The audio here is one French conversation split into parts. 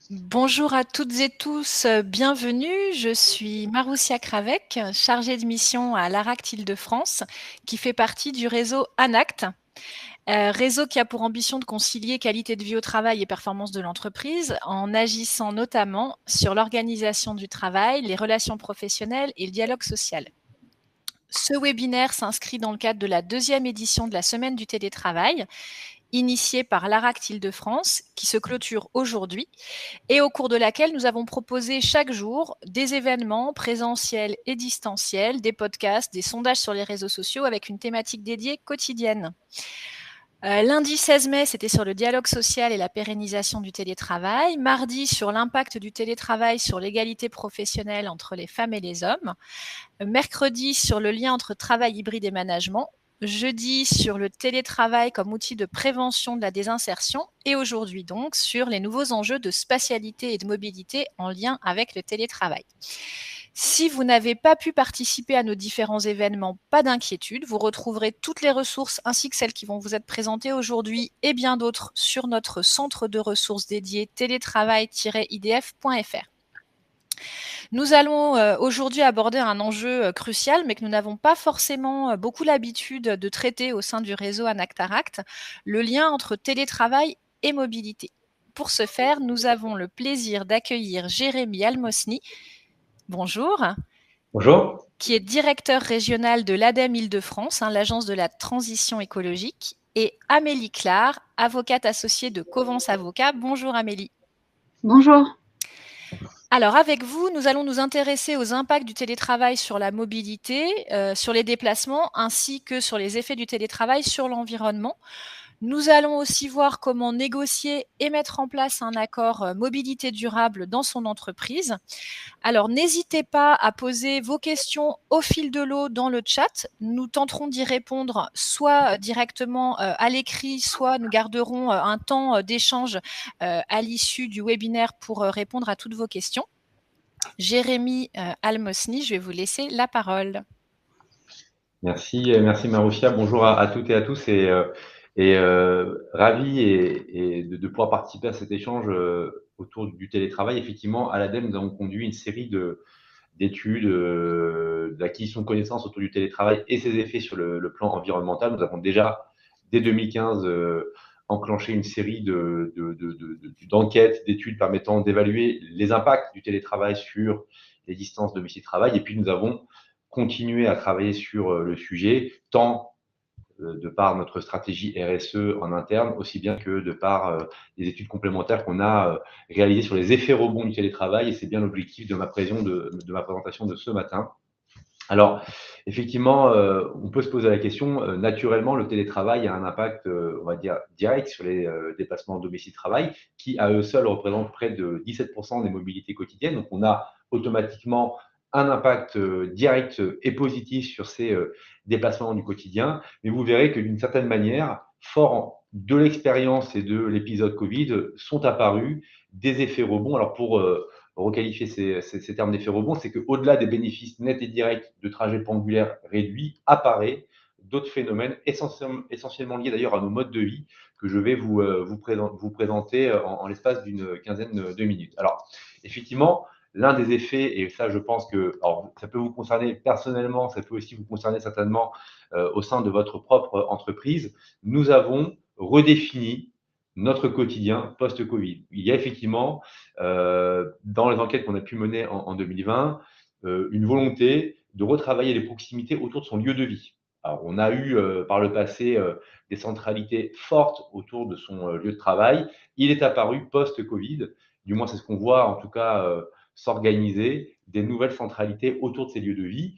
Bonjour à toutes et tous, bienvenue. Je suis Maroussia Cravec, chargée de mission à l'ARACT Île-de-France, qui fait partie du réseau ANACT, réseau qui a pour ambition de concilier qualité de vie au travail et performance de l'entreprise, en agissant notamment sur l'organisation du travail, les relations professionnelles et le dialogue social. Ce webinaire s'inscrit dans le cadre de la 2e édition de la Semaine du télétravail, initiée par l'ARACT Île-de-France, qui se clôture aujourd'hui et au cours de laquelle nous avons proposé chaque jour des événements présentiels et distanciels, des podcasts, des sondages sur les réseaux sociaux avec une thématique dédiée quotidienne. Lundi 16 mai, c'était sur le dialogue social et la pérennisation du télétravail. Mardi, sur l'impact du télétravail sur l'égalité professionnelle entre les femmes et les hommes. Mercredi, sur le lien entre travail hybride et management. Jeudi, sur le télétravail comme outil de prévention de la désinsertion. Et aujourd'hui, donc, sur les nouveaux enjeux de spatialité et de mobilité en lien avec le télétravail. Si vous n'avez pas pu participer à nos différents événements, pas d'inquiétude, vous retrouverez toutes les ressources ainsi que celles qui vont vous être présentées aujourd'hui et bien d'autres sur notre centre de ressources dédié télétravail-idf.fr. Nous allons aujourd'hui aborder un enjeu crucial, mais que nous n'avons pas forcément beaucoup l'habitude de traiter au sein du réseau ANACT-ARACT, le lien entre télétravail et mobilité. Pour ce faire, nous avons le plaisir d'accueillir Jérémy Almosny. Bonjour. Bonjour. Qui est directeur régional de l'ADEME Île-de-France, l'agence de la transition écologique, et Amélie Clare, avocate associée de Covence Avocats. Bonjour Amélie. Bonjour. Alors avec vous, nous allons nous intéresser aux impacts du télétravail sur la mobilité, sur les déplacements, ainsi que sur les effets du télétravail sur l'environnement. Nous allons aussi voir comment négocier et mettre en place un accord mobilité durable dans son entreprise. Alors, n'hésitez pas à poser vos questions au fil de l'eau dans le chat. Nous tenterons d'y répondre soit directement à l'écrit, soit nous garderons un temps d'échange à l'issue du webinaire pour répondre à toutes vos questions. Jérémy Almosny, je vais vous laisser la parole. Merci Maroussia. Bonjour à toutes et à tous et ravi de pouvoir participer à cet échange autour du télétravail. Effectivement, à l'ADEME, nous avons conduit une série d'études, d'acquisition de connaissances autour du télétravail et ses effets sur le plan environnemental. Nous avons déjà, dès 2015, enclenché une série d'enquêtes, d'études permettant d'évaluer les impacts du télétravail sur les distances domicile-travail. Et puis, nous avons continué à travailler sur le sujet, tant de par notre stratégie RSE en interne, aussi bien que de par les études complémentaires qu'on a réalisées sur les effets rebonds du télétravail. Et c'est bien l'objectif de ma présentation de ce matin. Alors, effectivement, on peut se poser la question, naturellement, le télétravail a un impact, on va dire, direct sur les déplacements domicile-travail, qui à eux seuls représentent près de 17% des mobilités quotidiennes. Donc, on a automatiquement un impact direct et positif sur ces déplacements du quotidien. Mais vous verrez que d'une certaine manière, fort de l'expérience et de l'épisode Covid, sont apparus des effets rebonds. Alors, pour requalifier ces termes d'effet rebond, c'est qu'au-delà des bénéfices nets et directs de trajets pendulaires réduits, apparaît d'autres phénomènes essentiellement liés d'ailleurs à nos modes de vie que je vais vous présenter en l'espace d'une quinzaine de minutes. Alors, effectivement, l'un des effets, et ça je pense que alors, ça peut vous concerner personnellement, ça peut aussi vous concerner certainement au sein de votre propre entreprise, nous avons redéfini notre quotidien post-Covid. Il y a effectivement, dans les enquêtes qu'on a pu mener en 2020, une volonté de retravailler les proximités autour de son lieu de vie. Alors, on a eu par le passé des centralités fortes autour de son lieu de travail. Il est apparu post-Covid, du moins c'est ce qu'on voit en tout cas s'organiser, des nouvelles centralités autour de ces lieux de vie.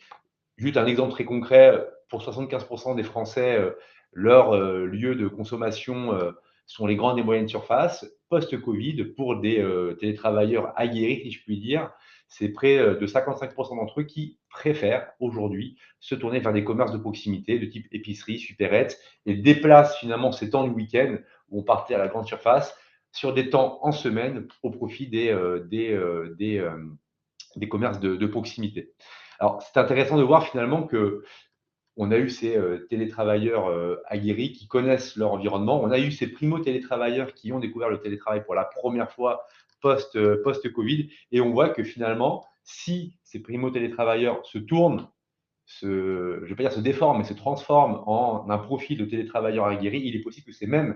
Juste un exemple très concret, pour 75% des Français, leur lieu de consommation sont les grandes et moyennes surfaces. Post-Covid, pour des télétravailleurs aguerris, si je puis dire, c'est près de 55% d'entre eux qui préfèrent aujourd'hui se tourner vers des commerces de proximité de type épicerie, supérette, et déplacent finalement ces temps du week-end où on partait à la grande surface sur des temps en semaine au profit des commerces de proximité. Alors, c'est intéressant de voir finalement que on a eu ces télétravailleurs aguerris qui connaissent leur environnement. On a eu ces primo-télétravailleurs qui ont découvert le télétravail pour la première fois post-Covid. Et on voit que finalement, si ces primo-télétravailleurs se tournent, je ne vais pas dire se déforment, mais se transforment en un profil de télétravailleur aguerri, il est possible que ces mêmes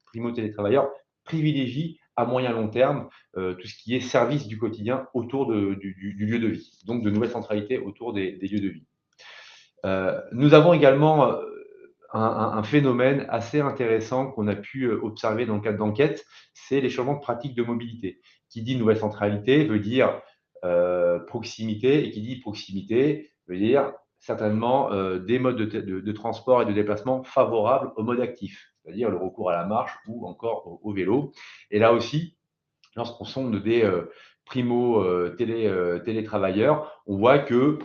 primo-télétravailleurs privilégient à moyen long terme tout ce qui est service du quotidien autour du lieu de vie, donc de nouvelles centralités autour des lieux de vie. Nous avons également un phénomène assez intéressant qu'on a pu observer dans le cadre d'enquêtes, c'est les changements de pratiques de mobilité. Qui dit nouvelle centralité veut dire proximité, et qui dit proximité veut dire certainement des modes de transport et de déplacement favorables au mode actif, c'est-à-dire le recours à la marche ou encore au vélo. Et là aussi, lorsqu'on sonde des télétravailleurs, on voit que,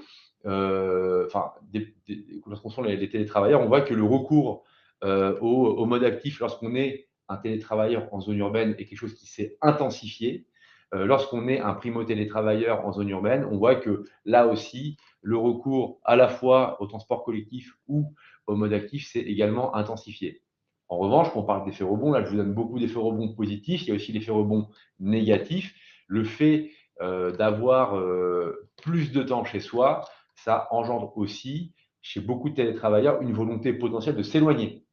lorsqu'on sonde les télétravailleurs, on voit que le recours au mode actif lorsqu'on est un télétravailleur en zone urbaine est quelque chose qui s'est intensifié. Lorsqu'on est un primo-télétravailleur en zone urbaine, on voit que là aussi, le recours à la fois au transport collectif ou au mode actif s'est également intensifié. En revanche, quand on parle d'effet rebond, là, je vous donne beaucoup d'effets rebonds positifs. Il y a aussi l'effet rebond négatif. Le fait d'avoir plus de temps chez soi, ça engendre aussi, chez beaucoup de télétravailleurs, une volonté potentielle de s'éloigner.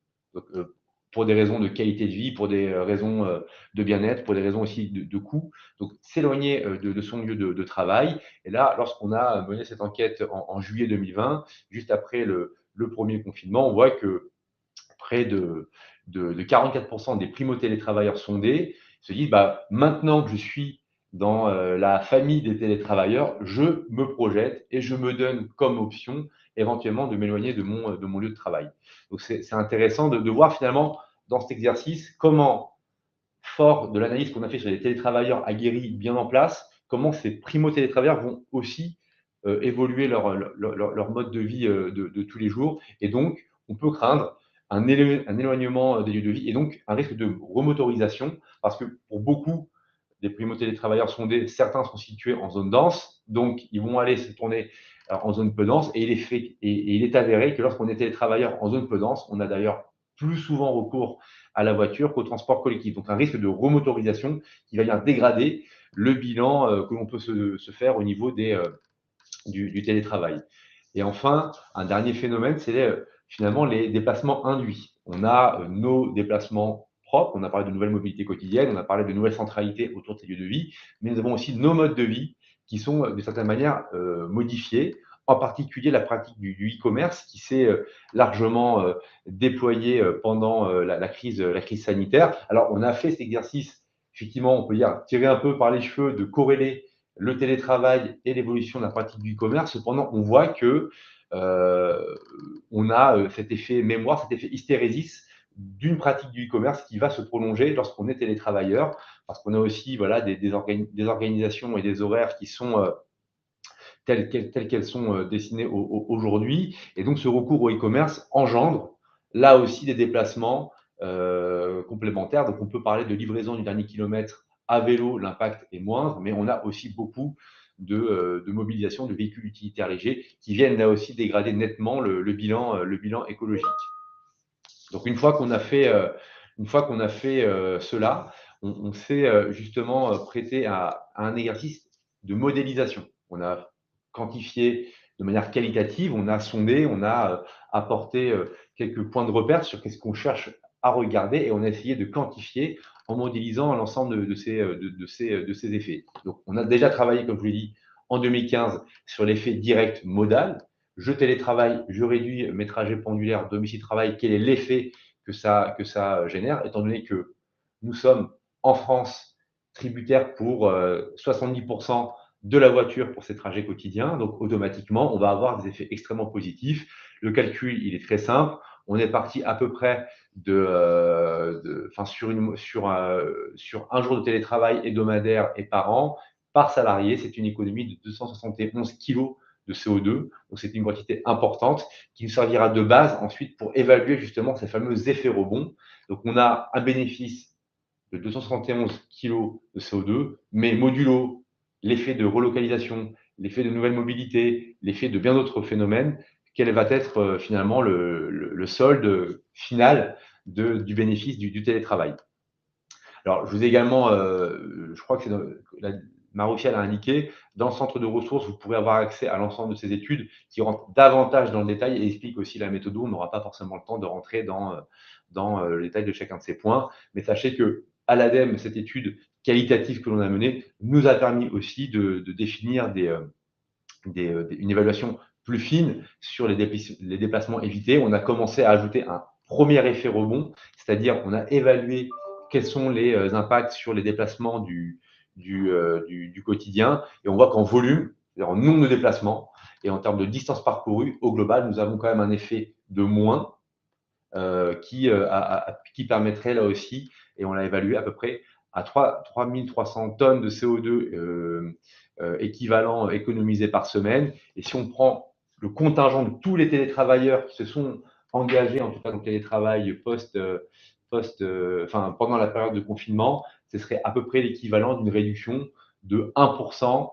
Pour des raisons de qualité de vie, pour des raisons de bien-être, pour des raisons aussi de coût. Donc, s'éloigner de son lieu de travail. Et là, lorsqu'on a mené cette enquête en juillet 2020, juste après le premier confinement, on voit que près de 44% des primo-télétravailleurs sondés se disent maintenant que je suis dans la famille des télétravailleurs, je me projette et je me donne comme option éventuellement de m'éloigner de mon lieu de travail. Donc c'est intéressant de voir finalement dans cet exercice comment, fort de l'analyse qu'on a fait sur les télétravailleurs aguerris bien en place, comment ces primo-télétravailleurs vont aussi évoluer leur mode de vie de tous les jours. Et donc, on peut craindre un éloignement des lieux de vie et donc un risque de remotorisation parce que pour beaucoup des primo-télétravailleurs sondés, certains sont situés en zone dense, donc ils vont aller se tourner en zone peu dense et il est avéré que lorsqu'on est télétravailleur en zone peu dense, on a d'ailleurs plus souvent recours à la voiture qu'au transport collectif. Donc un risque de remotorisation qui va venir dégrader le bilan que l'on peut se faire au niveau du télétravail. Et enfin, un dernier phénomène, c'est finalement les déplacements induits. On a nos déplacements propres, on a parlé de nouvelles mobilités quotidiennes, on a parlé de nouvelles centralités autour de ces lieux de vie, mais nous avons aussi nos modes de vie qui sont de certaine manière modifiés, en particulier la pratique du e-commerce qui s'est largement déployée pendant la crise sanitaire. Alors, on a fait cet exercice, effectivement, on peut dire, tiré un peu par les cheveux, de corréler le télétravail et l'évolution de la pratique du e-commerce. Cependant, on voit que on a cet effet mémoire, cet effet hystérésis d'une pratique du e-commerce qui va se prolonger lorsqu'on est télétravailleur, parce qu'on a aussi des organisations et des horaires qui sont telles qu'elles sont dessinées aujourd'hui. Et donc, ce recours au e-commerce engendre là aussi des déplacements complémentaires. Donc, on peut parler de livraison du dernier kilomètre à vélo, l'impact est moindre, mais on a aussi beaucoup de mobilisation de véhicules utilitaires légers qui viennent là aussi dégrader nettement le bilan écologique. Donc, une fois qu'on a fait cela, on s'est justement prêté à un exercice de modélisation. On a quantifié de manière qualitative, on a sondé, on a apporté quelques points de repère sur qu'est-ce qu'on cherche à regarder et on a essayé de quantifier en modélisant l'ensemble de ces effets. Donc, on a déjà travaillé, comme je vous l'ai dit, en 2015 sur l'effet direct modal. Je télétravaille, je réduis mes trajets pendulaires domicile-travail. Quel est l'effet que ça génère, étant donné que nous sommes en France tributaires pour 70% de la voiture pour ces trajets quotidiens. Donc, automatiquement, on va avoir des effets extrêmement positifs. Le calcul, il est très simple. On est parti à peu près sur un jour de télétravail hebdomadaire et par an, par salarié, c'est une économie de 271 kg de CO2. Donc, c'est une quantité importante qui nous servira de base ensuite pour évaluer justement ces fameux effets rebonds. Donc, on a un bénéfice de 271 kg de CO2, mais modulo l'effet de relocalisation, l'effet de nouvelle mobilité, l'effet de bien d'autres phénomènes, quel va être finalement le solde final du bénéfice du télétravail. Alors, je vous ai également, je crois que c'est Maroufia l'a indiqué, dans le centre de ressources, vous pourrez avoir accès à l'ensemble de ces études qui rentrent davantage dans le détail et expliquent aussi la méthode. On n'aura pas forcément le temps de rentrer dans le détail de chacun de ces points. Mais sachez que à l'ADEME, cette étude qualitative que l'on a menée nous a permis aussi de définir une évaluation plus fine sur les déplacements évités. On a commencé à ajouter un premier effet rebond, c'est-à-dire on a évalué quels sont les impacts sur les déplacements du quotidien. Et on voit qu'en volume, c'est-à-dire en nombre de déplacements et en termes de distance parcourue, au global, nous avons quand même un effet de moins qui permettrait là aussi, et on l'a évalué à peu près à 3300 tonnes de CO2 équivalent économisés par semaine. Et si on prend le contingent de tous les télétravailleurs qui se sont engagés, en tout cas dans le télétravail pendant la période de confinement, ce serait à peu près l'équivalent d'une réduction de 1%,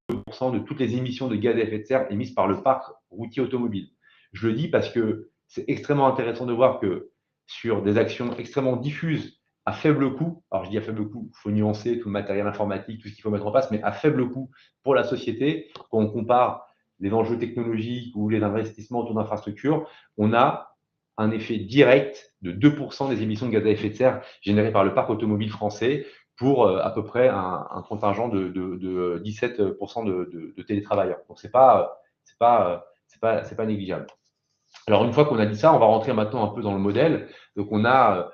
1% de toutes les émissions de gaz à effet de serre émises par le parc routier automobile. Je le dis parce que c'est extrêmement intéressant de voir que sur des actions extrêmement diffuses, à faible coût, alors je dis à faible coût, il faut nuancer tout le matériel informatique, tout ce qu'il faut mettre en place, mais à faible coût pour la société, quand on compare les enjeux technologiques ou les investissements autour d'infrastructures, on a un effet direct de 2% des émissions de gaz à effet de serre générées par le parc automobile français pour à peu près un contingent de 17% de télétravailleurs. Donc, c'est pas négligeable. Alors, une fois qu'on a dit ça, on va rentrer maintenant un peu dans le modèle. Donc, on a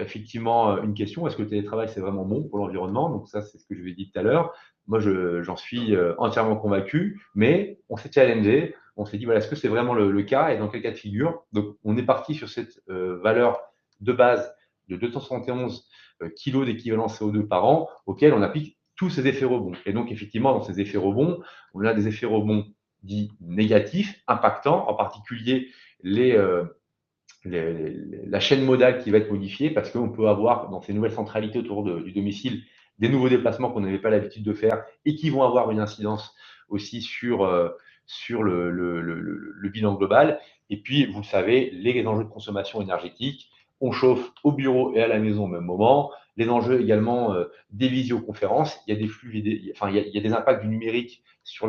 effectivement une question, est-ce que le télétravail, c'est vraiment bon pour l'environnement? Donc, ça, c'est ce que je vous ai dit tout à l'heure. Moi, j'en suis entièrement convaincu, mais on s'est challengé. On s'est dit, voilà, est-ce que c'est vraiment le cas et dans quel cas de figure? Donc, on est parti sur cette valeur de base de 271 kilos d'équivalent CO2 par an, auquel on applique tous ces effets rebonds. Et donc, effectivement, dans ces effets rebonds, on a des effets rebonds dits négatifs, impactants, en particulier la chaîne modale qui va être modifiée parce qu'on peut avoir dans ces nouvelles centralités autour du domicile des nouveaux déplacements qu'on n'avait pas l'habitude de faire et qui vont avoir une incidence aussi sur le bilan global. Et puis, vous le savez, les enjeux de consommation énergétique, on chauffe au bureau et à la maison au même moment. Les enjeux également des visioconférences, il y a des flux, il y a des impacts du numérique sur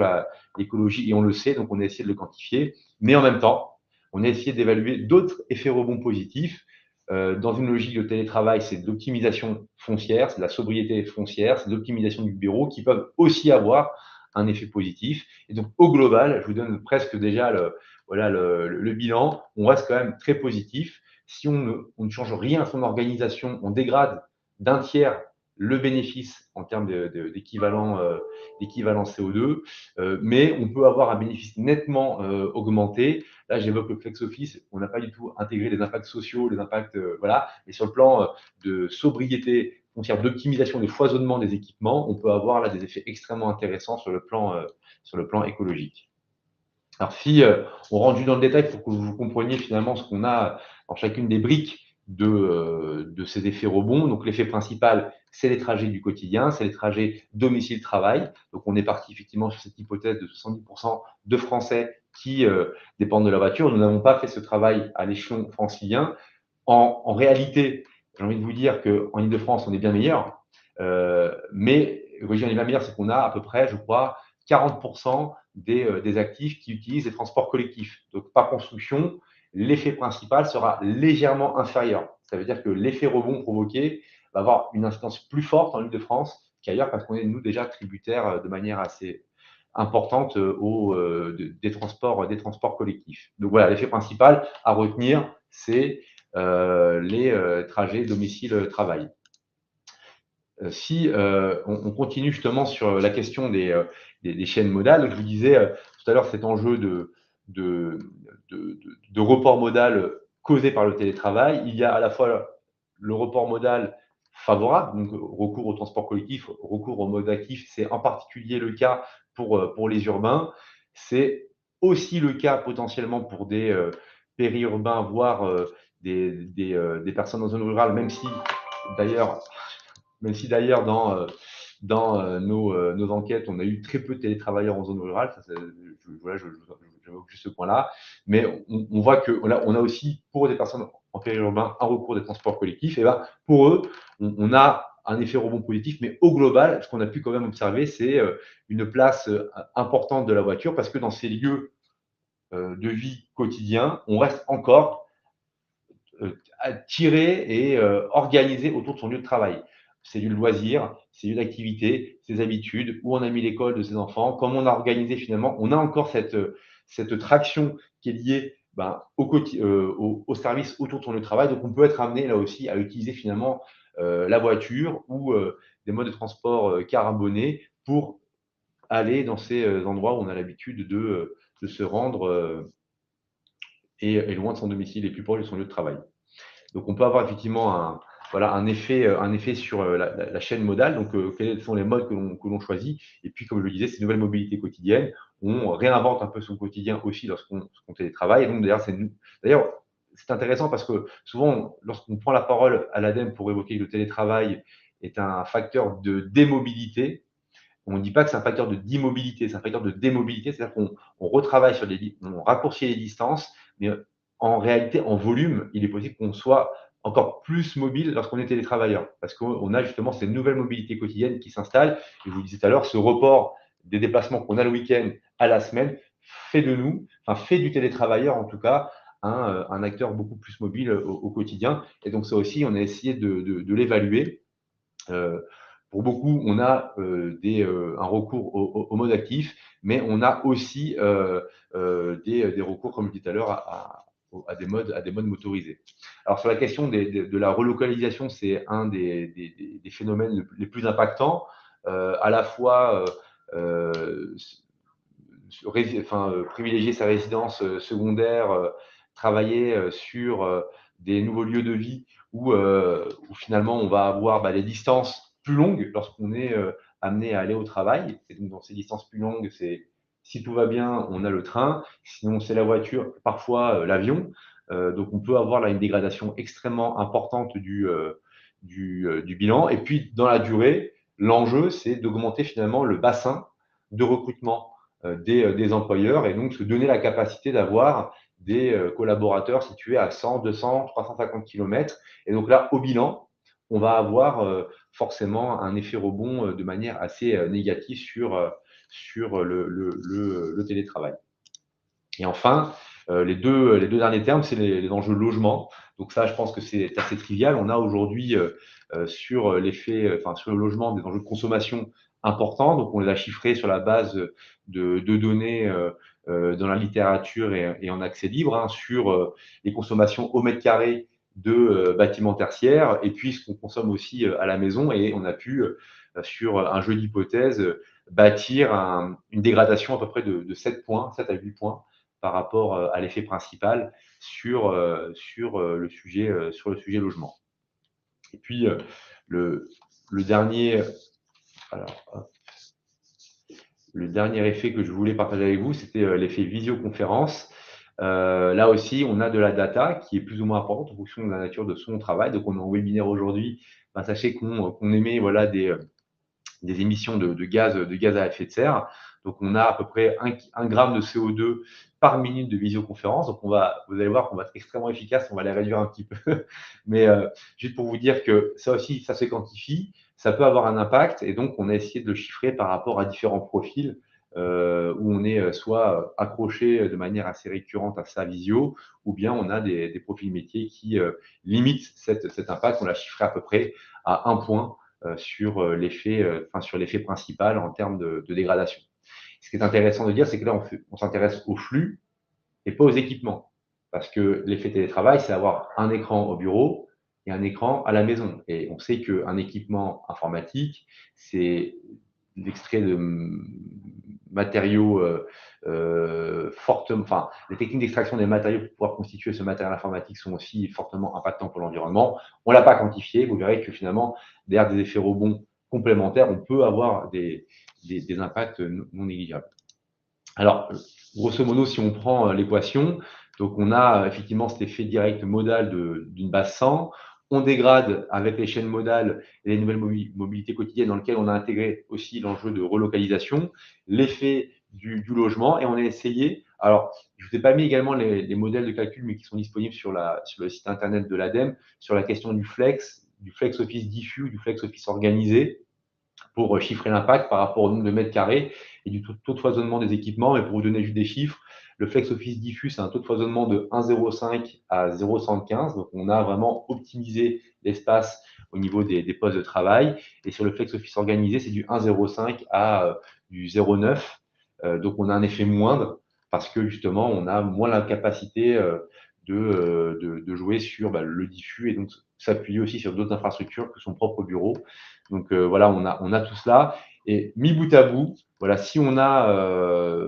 l'écologie et on le sait, donc on a essayé de le quantifier. Mais en même temps, on a essayé d'évaluer d'autres effets rebonds positifs. Dans une logique de télétravail, c'est de l'optimisation foncière, c'est de la sobriété foncière, c'est de l'optimisation du bureau qui peuvent aussi avoir un effet positif. Et donc, au global, je vous donne presque déjà le bilan, on reste quand même très positif. Si on ne change rien à son organisation, on dégrade d'un tiers le bénéfice en termes d'équivalent CO2, mais on peut avoir un bénéfice nettement augmenté. Là, j'évoque le flex office, on n'a pas du tout intégré les impacts sociaux, les impacts, voilà. Et sur le plan de sobriété foncière, d'optimisation, de foisonnement des équipements, on peut avoir là des effets extrêmement intéressants sur le plan écologique. Alors, si on rentre dans le détail pour que vous compreniez finalement ce qu'on a dans chacune des briques de ces effets rebonds. Donc, l'effet principal, c'est les trajets du quotidien, c'est les trajets domicile-travail. Donc, on est parti effectivement sur cette hypothèse de 70% de Français qui dépendent de la voiture. Nous n'avons pas fait ce travail à l'échelon francilien. En réalité, j'ai envie de vous dire qu'en Ile-de-France, on est bien meilleur. Mais quand je dis on est bien meilleur, c'est qu'on a à peu près, je crois, 40% des actifs qui utilisent les transports collectifs. Donc, par construction, l'effet principal sera légèrement inférieur. Ça veut dire que l'effet rebond provoqué va avoir une incidence plus forte en Ile-de-France qu'ailleurs parce qu'on est, nous, déjà tributaires de manière assez importante des transports collectifs. Donc voilà, l'effet principal à retenir, c'est les trajets domicile-travail. Si on continue justement sur la question des chaînes modales, je vous disais tout à l'heure cet enjeu de report modal causé par le télétravail. Il y a à la fois le report modal favorable, donc recours au transport collectif, recours au mode actif, c'est en particulier le cas pour les urbains. C'est aussi le cas potentiellement pour des périurbains, voire des personnes en zone rurale, même si d'ailleurs dans nos enquêtes, on a eu très peu de télétravailleurs en zone rurale. J'évoque juste ce point-là. Mais on voit qu'on a aussi, pour des personnes en périurbain, un recours des transports collectifs. Et là, pour eux, on a un effet rebond positif, mais au global, ce qu'on a pu quand même observer, c'est une place importante de la voiture parce que dans ces lieux de vie quotidien, on reste encore tiré et organisé autour de son lieu de travail. C'est du loisir, c'est une activité, ses habitudes, où on a mis l'école de ses enfants, comment on a organisé finalement. On a encore cette traction qui est liée au service autour de son lieu de travail. Donc on peut être amené là aussi à utiliser finalement la voiture ou des modes de transport carbonés pour aller dans ces endroits où on a l'habitude de se rendre et loin de son domicile et plus proche de son lieu de travail. Donc, on peut avoir effectivement un effet sur la chaîne modale. Donc, quels sont les modes que l'on choisit? Et puis, comme je le disais, ces nouvelles mobilités quotidiennes, on réinvente un peu son quotidien aussi lorsqu'on télétravaille. Et donc, d'ailleurs, c'est intéressant parce que souvent, lorsqu'on prend la parole à l'ADEME pour évoquer que le télétravail est un facteur de démobilité, on ne dit pas que c'est un facteur d'immobilité, c'est un facteur de démobilité, c'est-à-dire qu'on retravaille on raccourcit les distances, mais en réalité, en volume, il est possible qu'on soit encore plus mobile lorsqu'on est télétravailleur, parce qu'on a justement ces nouvelles mobilités quotidiennes qui s'installent. Et je vous le disais tout à l'heure, ce report des déplacements qu'on a le week-end à la semaine fait du télétravailleur en tout cas un acteur beaucoup plus mobile au quotidien. Et donc ça aussi, on a essayé de l'évaluer. Pour beaucoup, on a un recours au mode actif, mais on a aussi des recours, comme je disais tout à l'heure, à des modes motorisés. Alors, sur la question de la relocalisation, c'est un des phénomènes les plus impactants, à la fois privilégier sa résidence secondaire, travailler sur des nouveaux lieux de vie où finalement on va avoir des distances plus longues lorsqu'on est amené à aller au travail. Et donc dans ces distances plus longues, c'est si tout va bien, on a le train, sinon c'est la voiture, parfois l'avion. Donc on peut avoir là une dégradation extrêmement importante du bilan. Et puis dans la durée, l'enjeu, c'est d'augmenter finalement le bassin de recrutement des employeurs et donc se donner la capacité d'avoir des collaborateurs situés à 100, 200, 350 km. Et donc là, au bilan, on va avoir forcément un effet rebond de manière assez négative sur le télétravail. Et enfin, les deux derniers termes, c'est les enjeux logement. Donc ça, je pense que c'est assez trivial. On a aujourd'hui sur le logement des enjeux de consommation importants. Donc on les a chiffrés sur la base de données dans la littérature et en accès libre sur les consommations au mètre carré de bâtiments tertiaires et puis ce qu'on consomme aussi à la maison. Et on a pu, sur un jeu d'hypothèses, bâtir une dégradation à peu près de 7 points, 7 à 8 points par rapport à l'effet principal sur le sujet logement. Et puis, le dernier effet que je voulais partager avec vous, c'était l'effet visioconférence. Là aussi, on a de la data qui est plus ou moins importante en fonction de la nature de son travail. Donc, on est en webinaire aujourd'hui. Sachez qu'on émet des émissions de gaz à effet de serre. Donc, on a à peu près 1 gramme de CO2 par minute de visioconférence. Donc, vous allez voir qu'on va être extrêmement efficace. On va les réduire un petit peu. Mais juste pour vous dire que ça aussi, ça se quantifie. Ça peut avoir un impact. Et donc, on a essayé de le chiffrer par rapport à différents profils où on est soit accroché de manière assez récurrente à sa visio, ou bien on a des profils métiers qui limitent cet impact. On l'a chiffré à peu près à 1 point sur l'effet principal en termes de dégradation. Ce qui est intéressant de dire, c'est que là, on s'intéresse aux flux et pas aux équipements. Parce que l'effet télétravail, c'est avoir un écran au bureau et un écran à la maison. Et on sait qu'un équipement informatique, c'est l'extrait de matériaux fortement. Les techniques d'extraction des matériaux pour pouvoir constituer ce matériel informatique sont aussi fortement impactants pour l'environnement. On ne l'a pas quantifié. Vous verrez que finalement, derrière des effets rebonds complémentaires, on peut avoir des impacts non négligeables. Alors, grosso modo, si on prend l'équation, donc on a effectivement cet effet direct modal d'une base 100. On dégrade avec les chaînes modales et les nouvelles mobilités quotidiennes dans lesquelles on a intégré aussi l'enjeu de relocalisation, l'effet du logement, et on a essayé. Alors, je ne vous ai pas mis également les modèles de calcul, mais qui sont disponibles sur le site internet de l'ADEME, sur la question du flex, du flex office diffus, du flex office organisé, pour chiffrer l'impact par rapport au nombre de mètres carrés et du taux de foisonnement des équipements. Mais pour vous donner juste des chiffres, le flex office diffus, c'est un taux de foisonnement de 1,05 à 0,75. Donc, on a vraiment optimisé l'espace au niveau des postes de travail. Et sur le flex office organisé, c'est du 1,05 à du 0,9. Donc, on a un effet moindre parce que justement, on a moins la capacité de jouer sur le diffus et donc s'appuyer aussi sur d'autres infrastructures que son propre bureau. Donc voilà, on a tout cela. Et mis bout à bout, voilà, si on a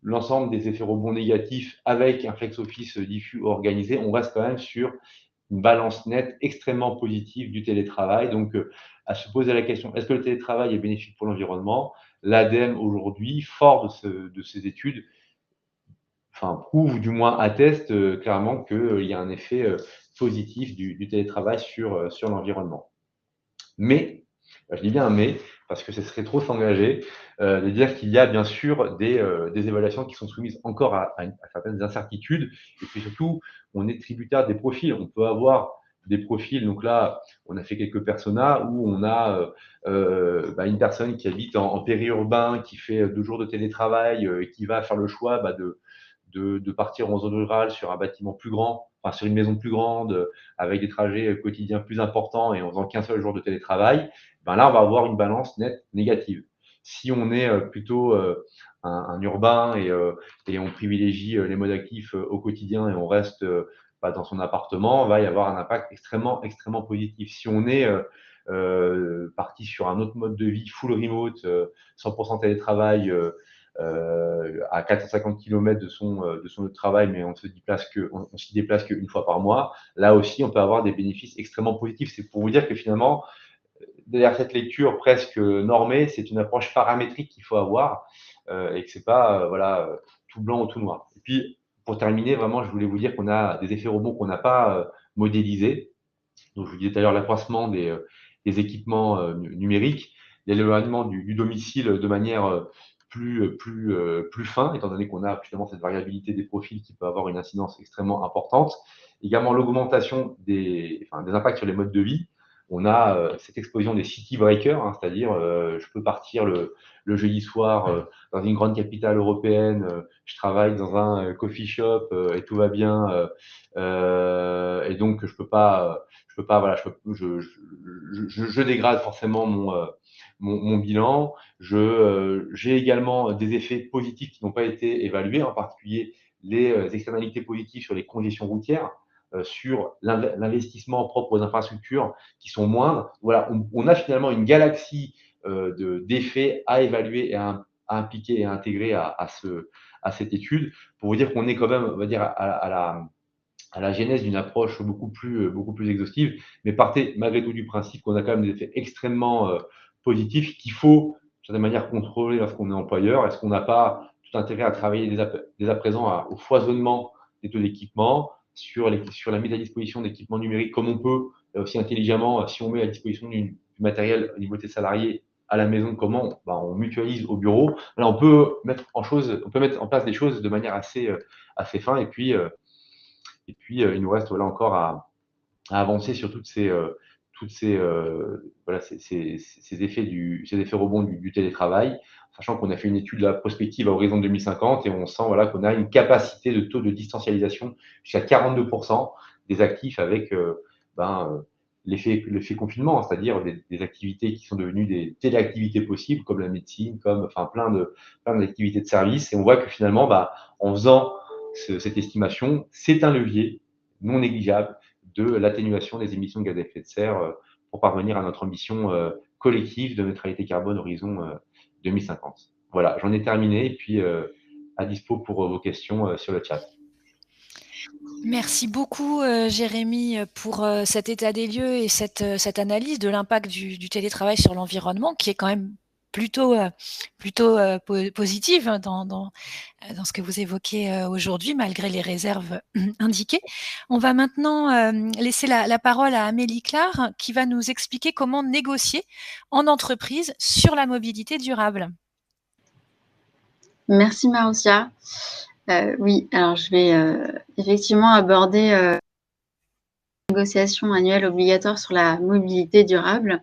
l'ensemble des effets rebonds négatifs avec un flex office diffus organisé, on reste quand même sur une balance nette extrêmement positive du télétravail. Donc, à se poser la question, est-ce que le télétravail est bénéfique pour l'environnement? L'ADEME aujourd'hui, fort de ces études, prouve, du moins atteste clairement qu'il y a un effet positif du télétravail sur l'environnement. Mais, je dis bien mais, parce que ce serait trop s'engager, de dire qu'il y a bien sûr des évaluations qui sont soumises encore à certaines incertitudes. Et puis surtout, on est tributaire des profils. On peut avoir des profils, donc là, on a fait quelques personas où on a une personne qui habite en périurbain, qui fait 2 jours de télétravail, et qui va faire le choix de partir en zone rurale sur un bâtiment plus grand, sur une maison plus grande, avec des trajets quotidiens plus importants et en faisant qu'un seul jour de télétravail, là, on va avoir une balance nette négative. Si on est plutôt un urbain et on privilégie les modes actifs au quotidien et on reste dans son appartement, va y avoir un impact extrêmement, extrêmement positif. Si on est parti sur un autre mode de vie, full remote, 100% télétravail, à 450 km de son lieu de travail, mais on s'y déplace qu'une fois par mois, là aussi, on peut avoir des bénéfices extrêmement positifs. C'est pour vous dire que finalement, derrière cette lecture presque normée, c'est une approche paramétrique qu'il faut avoir et que c'est pas tout blanc ou tout noir. Et puis, pour terminer, vraiment, je voulais vous dire qu'on a des effets rebonds qu'on n'a pas modélisés. Donc, je vous disais tout à l'heure l'accroissement des équipements numériques, l'éloignement du domicile de manière plus fin, étant donné qu'on a finalement cette variabilité des profils qui peut avoir une incidence extrêmement importante. Également, l'augmentation des impacts sur les modes de vie. On a cette explosion des city breakers, c'est-à-dire je peux partir le jeudi soir dans une grande capitale européenne, je travaille dans un coffee shop et tout va bien, et donc je peux pas, je dégrade forcément mon bilan. J'ai également des effets positifs qui n'ont pas été évalués, en particulier les externalités positives sur les conditions routières, sur l'investissement propre aux infrastructures qui sont moindres. Voilà, on a finalement une galaxie d'effets à évaluer et à impliquer et à intégrer à cette étude pour vous dire qu'on est quand même, on va dire, à la genèse d'une approche beaucoup plus exhaustive, mais partez malgré tout du principe qu'on a quand même des effets extrêmement positifs qu'il faut, de certaine manière, contrôler lorsqu'on est employeur. Est-ce qu'on n'a pas tout intérêt à travailler dès à présent au foisonnement des taux d'équipement, sur la mise à disposition d'équipements numériques comme on peut, aussi intelligemment, si on met à disposition du matériel au niveau de ses salariés à la maison, comment on mutualise au bureau. Là, on peut mettre en place des choses de manière assez fin. Et puis, il nous reste là encore à avancer sur ces effets rebonds du télétravail, sachant qu'on a fait une étude de la prospective à horizon 2050 et on sent qu'on a une capacité de taux de distancialisation jusqu'à 42% des actifs avec l'effet confinement, c'est-à-dire des activités qui sont devenues des téléactivités possibles, comme la médecine, comme plein d'activités de service. Et on voit que finalement, en faisant cette estimation, c'est un levier non négligeable de l'atténuation des émissions de gaz à effet de serre pour parvenir à notre ambition collective de neutralité carbone horizon 2050. Voilà, j'en ai terminé et puis à dispo pour vos questions sur le chat. Merci beaucoup, Jérémy, pour cet état des lieux et cette analyse de l'impact du télétravail sur l'environnement, qui est quand même plutôt positive dans ce que vous évoquez aujourd'hui, malgré les réserves indiquées. On va maintenant laisser la parole à Amélie Clare, qui va nous expliquer comment négocier en entreprise sur la mobilité durable. Merci Maroussia. Oui, alors je vais effectivement aborder négociation annuelle obligatoire sur la mobilité durable.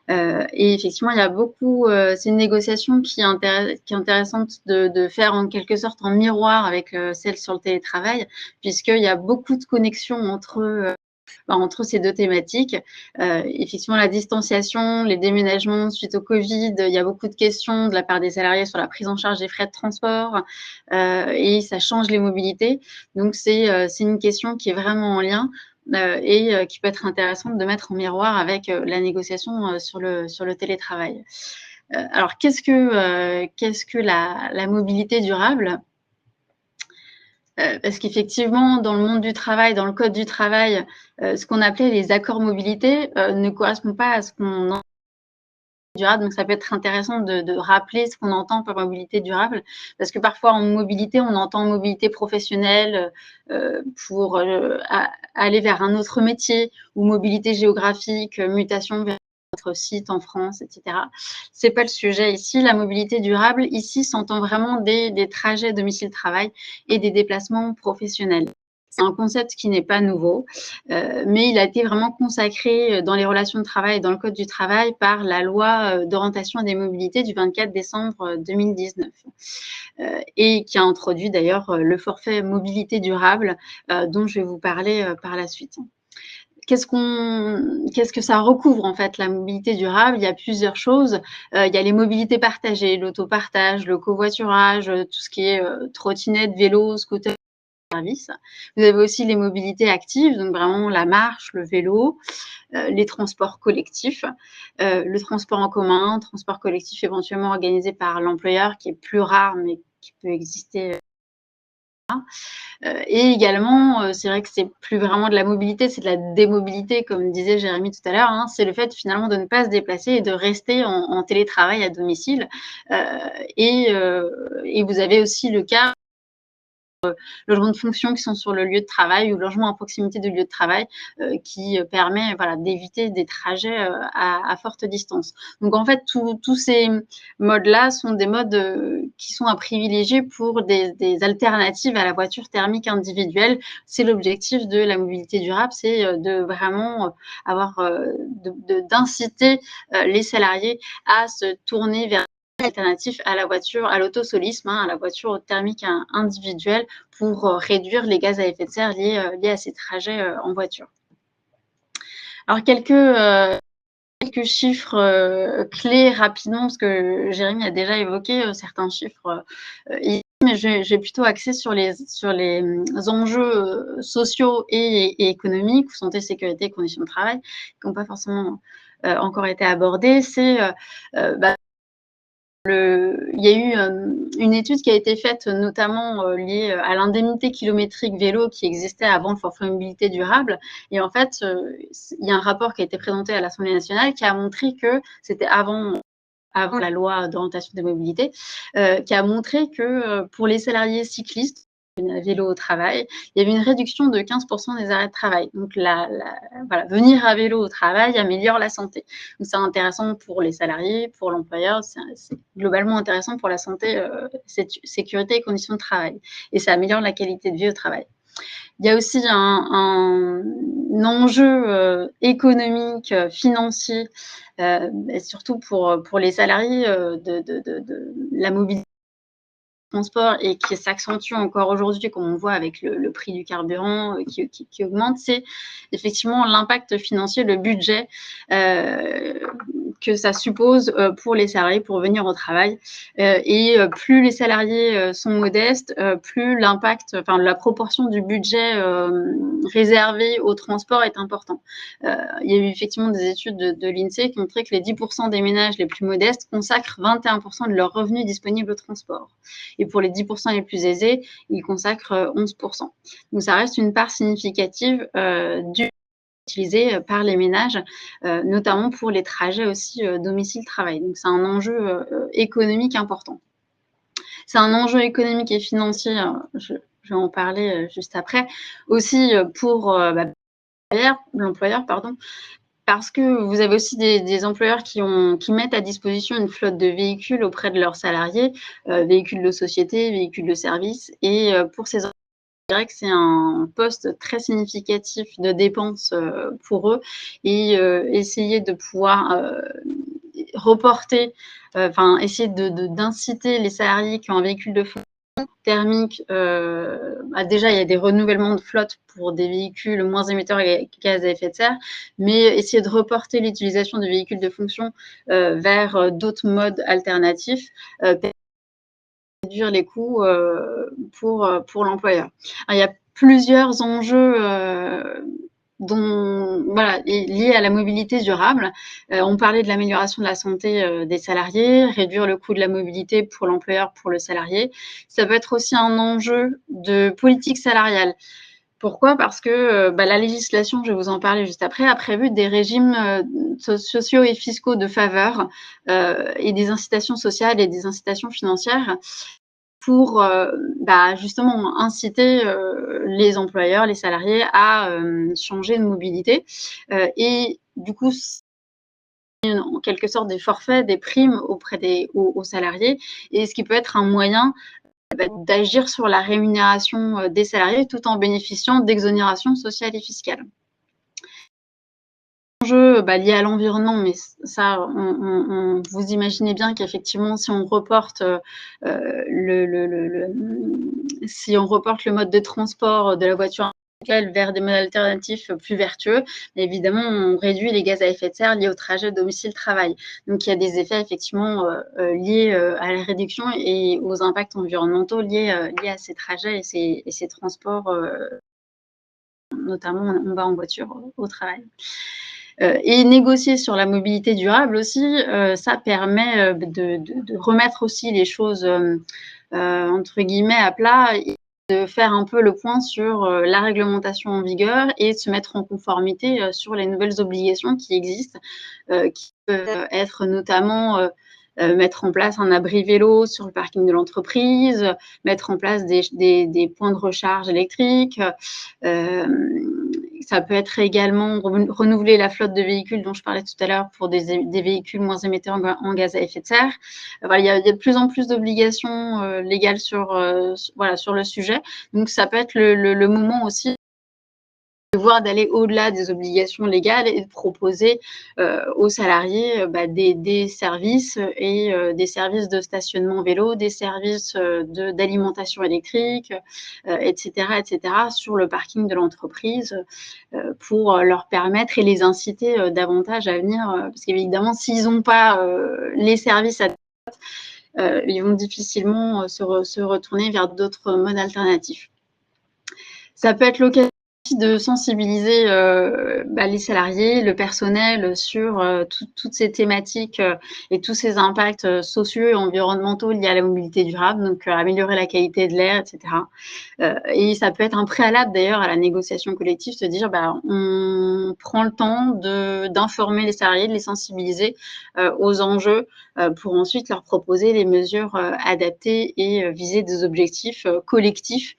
Et effectivement, il y a beaucoup. C'est une négociation qui est intéressante de faire en quelque sorte en miroir avec celle sur le télétravail, puisqu'il y a beaucoup de connexions entre ces deux thématiques. Effectivement, la distanciation, les déménagements suite au Covid, il y a beaucoup de questions de la part des salariés sur la prise en charge des frais de transport et ça change les mobilités. Donc, c'est une question qui est vraiment en lien. Et qui peut être intéressante de mettre en miroir avec la négociation sur le télétravail. Alors, qu'est-ce que la mobilité durable ? Parce qu'effectivement, dans le monde du travail, dans le code du travail, ce qu'on appelait les accords mobilité ne correspond pas à ce qu'on entend durable. Donc, ça peut être intéressant de rappeler ce qu'on entend par mobilité durable, parce que parfois, en mobilité, on entend mobilité professionnelle pour aller vers un autre métier, ou mobilité géographique, mutation vers notre site en France, etc. C'est pas le sujet ici. La mobilité durable, ici, s'entend vraiment des trajets domicile-travail et des déplacements professionnels. C'est un concept qui n'est pas nouveau, mais il a été vraiment consacré dans les relations de travail et dans le code du travail par la loi d'orientation des mobilités du 24 décembre 2019 et qui a introduit d'ailleurs le forfait mobilité durable dont je vais vous parler par la suite. Qu'est-ce que ça recouvre en fait la mobilité durable ? Il y a plusieurs choses. Il y a les mobilités partagées, l'autopartage, le covoiturage, tout ce qui est trottinette, vélo, scooter, service. Vous avez aussi les mobilités actives, donc vraiment la marche, le vélo, les transports collectifs, le transport en commun, transport collectif éventuellement organisé par l'employeur, qui est plus rare mais qui peut exister. Et également, c'est vrai que c'est plus vraiment de la mobilité, c'est de la démobilité, comme disait Jérémy tout à l'heure. Hein, c'est le fait finalement de ne pas se déplacer et de rester en télétravail à domicile. Et vous avez aussi le cas logements de fonction qui sont sur le lieu de travail ou logements à proximité du lieu de travail qui permet d'éviter des trajets à forte distance. Donc en fait, tous ces modes-là sont des modes qui sont à privilégier pour des alternatives à la voiture thermique individuelle. C'est l'objectif de la mobilité durable, c'est de vraiment d'inciter les salariés à se tourner vers alternatif à la voiture, à l'autosolisme, à la voiture thermique individuelle pour réduire les gaz à effet de serre liés à ces trajets en voiture. Alors, quelques chiffres clés rapidement, parce que Jérémy a déjà évoqué certains chiffres ici, mais je vais plutôt axer sur les enjeux sociaux et économiques, santé, sécurité, conditions de travail, qui n'ont pas forcément encore été abordés. C'est il y a eu une étude qui a été faite notamment liée à l'indemnité kilométrique vélo qui existait avant le forfait mobilité durable. Et en fait, il y a un rapport qui a été présenté à l'Assemblée nationale qui a montré que c'était avant la loi d'orientation des mobilités, qui a montré que pour les salariés cyclistes, vélo au travail, il y avait une réduction de 15% des arrêts de travail. Donc, venir à vélo au travail améliore la santé. Donc, c'est intéressant pour les salariés, pour l'employeur, c'est globalement intéressant pour la santé, sécurité et conditions de travail. Et ça améliore la qualité de vie au travail. Il y a aussi un enjeu économique, financier, et surtout pour les salariés de la mobilité transport et qui s'accentue encore aujourd'hui, comme on voit avec le prix du carburant qui augmente, c'est effectivement l'impact financier, le budget que ça suppose pour les salariés pour venir au travail. Et plus les salariés sont modestes, plus l'impact, la proportion du budget réservé au transport est important. Il y a eu effectivement des études de l'INSEE qui montraient que les 10% des ménages les plus modestes consacrent 21% de leurs revenus disponibles au transport. Et pour les 10% les plus aisés, ils consacrent 11%. Donc, ça reste une part significative utilisée par les ménages, notamment pour les trajets aussi domicile-travail. Donc, c'est un enjeu économique important. C'est un enjeu économique et financier, je vais en parler juste après, aussi pour l'employeur, parce que vous avez aussi des employeurs qui mettent à disposition une flotte de véhicules auprès de leurs salariés, véhicules de société, véhicules de service. Et pour ces je dirais que c'est un poste très significatif de dépenses pour eux et essayer de pouvoir reporter, essayer d'inciter les salariés qui ont un véhicule de fonction thermique. Déjà, il y a des renouvellements de flotte pour des véhicules moins émetteurs de gaz à effet de serre, mais essayer de reporter l'utilisation de véhicules de fonction vers d'autres modes alternatifs, réduire les coûts pour l'employeur. Il y a plusieurs enjeux liés à la mobilité durable. On parlait de l'amélioration de la santé des salariés, réduire le coût de la mobilité pour l'employeur, pour le salarié. Ça peut être aussi un enjeu de politique salariale. Pourquoi ? Parce que la législation, je vais vous en parler juste après, a prévu des régimes sociaux et fiscaux de faveur et des incitations sociales et des incitations financières pour justement inciter les employeurs, les salariés à changer de mobilité. Et du coup, en quelque sorte des forfaits, des primes auprès aux salariés, et ce qui peut être un moyen d'agir sur la rémunération des salariés tout en bénéficiant d'exonérations sociales et fiscales. Enjeux liés à l'environnement, mais ça, vous imaginez bien qu'effectivement, si on reporte si on reporte le mode de transport de la voiture vers des modes alternatifs plus vertueux, évidemment, on réduit les gaz à effet de serre liés au trajet domicile-travail. Donc, il y a des effets effectivement liés à la réduction et aux impacts environnementaux liés à ces trajets et ces transports, notamment on va en voiture au travail. Et négocier sur la mobilité durable aussi, ça permet de remettre aussi les choses entre guillemets à plat et de faire un peu le point sur la réglementation en vigueur et de se mettre en conformité sur les nouvelles obligations qui existent, qui peuvent être notamment mettre en place un abri vélo sur le parking de l'entreprise, mettre en place des points de recharge électriques. Ça peut être également renouveler la flotte de véhicules dont je parlais tout à l'heure pour des véhicules moins émetteurs en gaz à effet de serre. Il y a de plus en plus d'obligations légales sur le sujet. Donc, ça peut être le moment aussi d'aller au-delà des obligations légales et de proposer aux salariés des services et des services de stationnement vélo, des services d'alimentation électrique, etc., sur le parking de l'entreprise pour leur permettre et les inciter davantage à venir. Parce qu'évidemment, s'ils n'ont pas les services adéquats, ils vont difficilement se retourner vers d'autres modes alternatifs. Ça peut être l'occasion de sensibiliser les salariés, le personnel sur toutes ces thématiques et tous ces impacts sociaux et environnementaux liés à la mobilité durable, donc améliorer la qualité de l'air, etc. Et ça peut être un préalable d'ailleurs à la négociation collective, se dire on prend le temps d'informer les salariés, de les sensibiliser aux enjeux pour ensuite leur proposer les mesures adaptées et viser des objectifs collectifs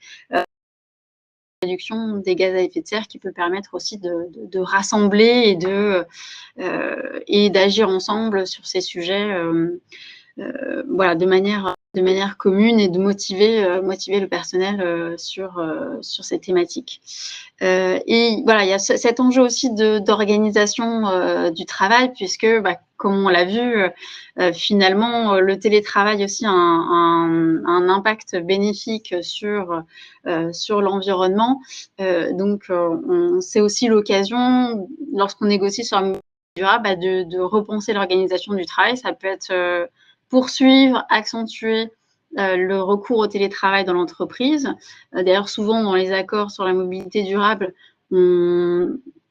réduction des gaz à effet de serre qui peut permettre aussi de rassembler et d'agir ensemble sur ces sujets de manière commune et de motiver le personnel sur ces thématiques. Et voilà, il y a cet enjeu aussi d'organisation du travail, puisque comme on l'a vu, finalement, le télétravail aussi a un impact bénéfique sur l'environnement. Donc, c'est aussi l'occasion, lorsqu'on négocie sur la mobilité durable, de repenser l'organisation du travail. Ça peut être poursuivre, accentuer le recours au télétravail dans l'entreprise. D'ailleurs, souvent, dans les accords sur la mobilité durable,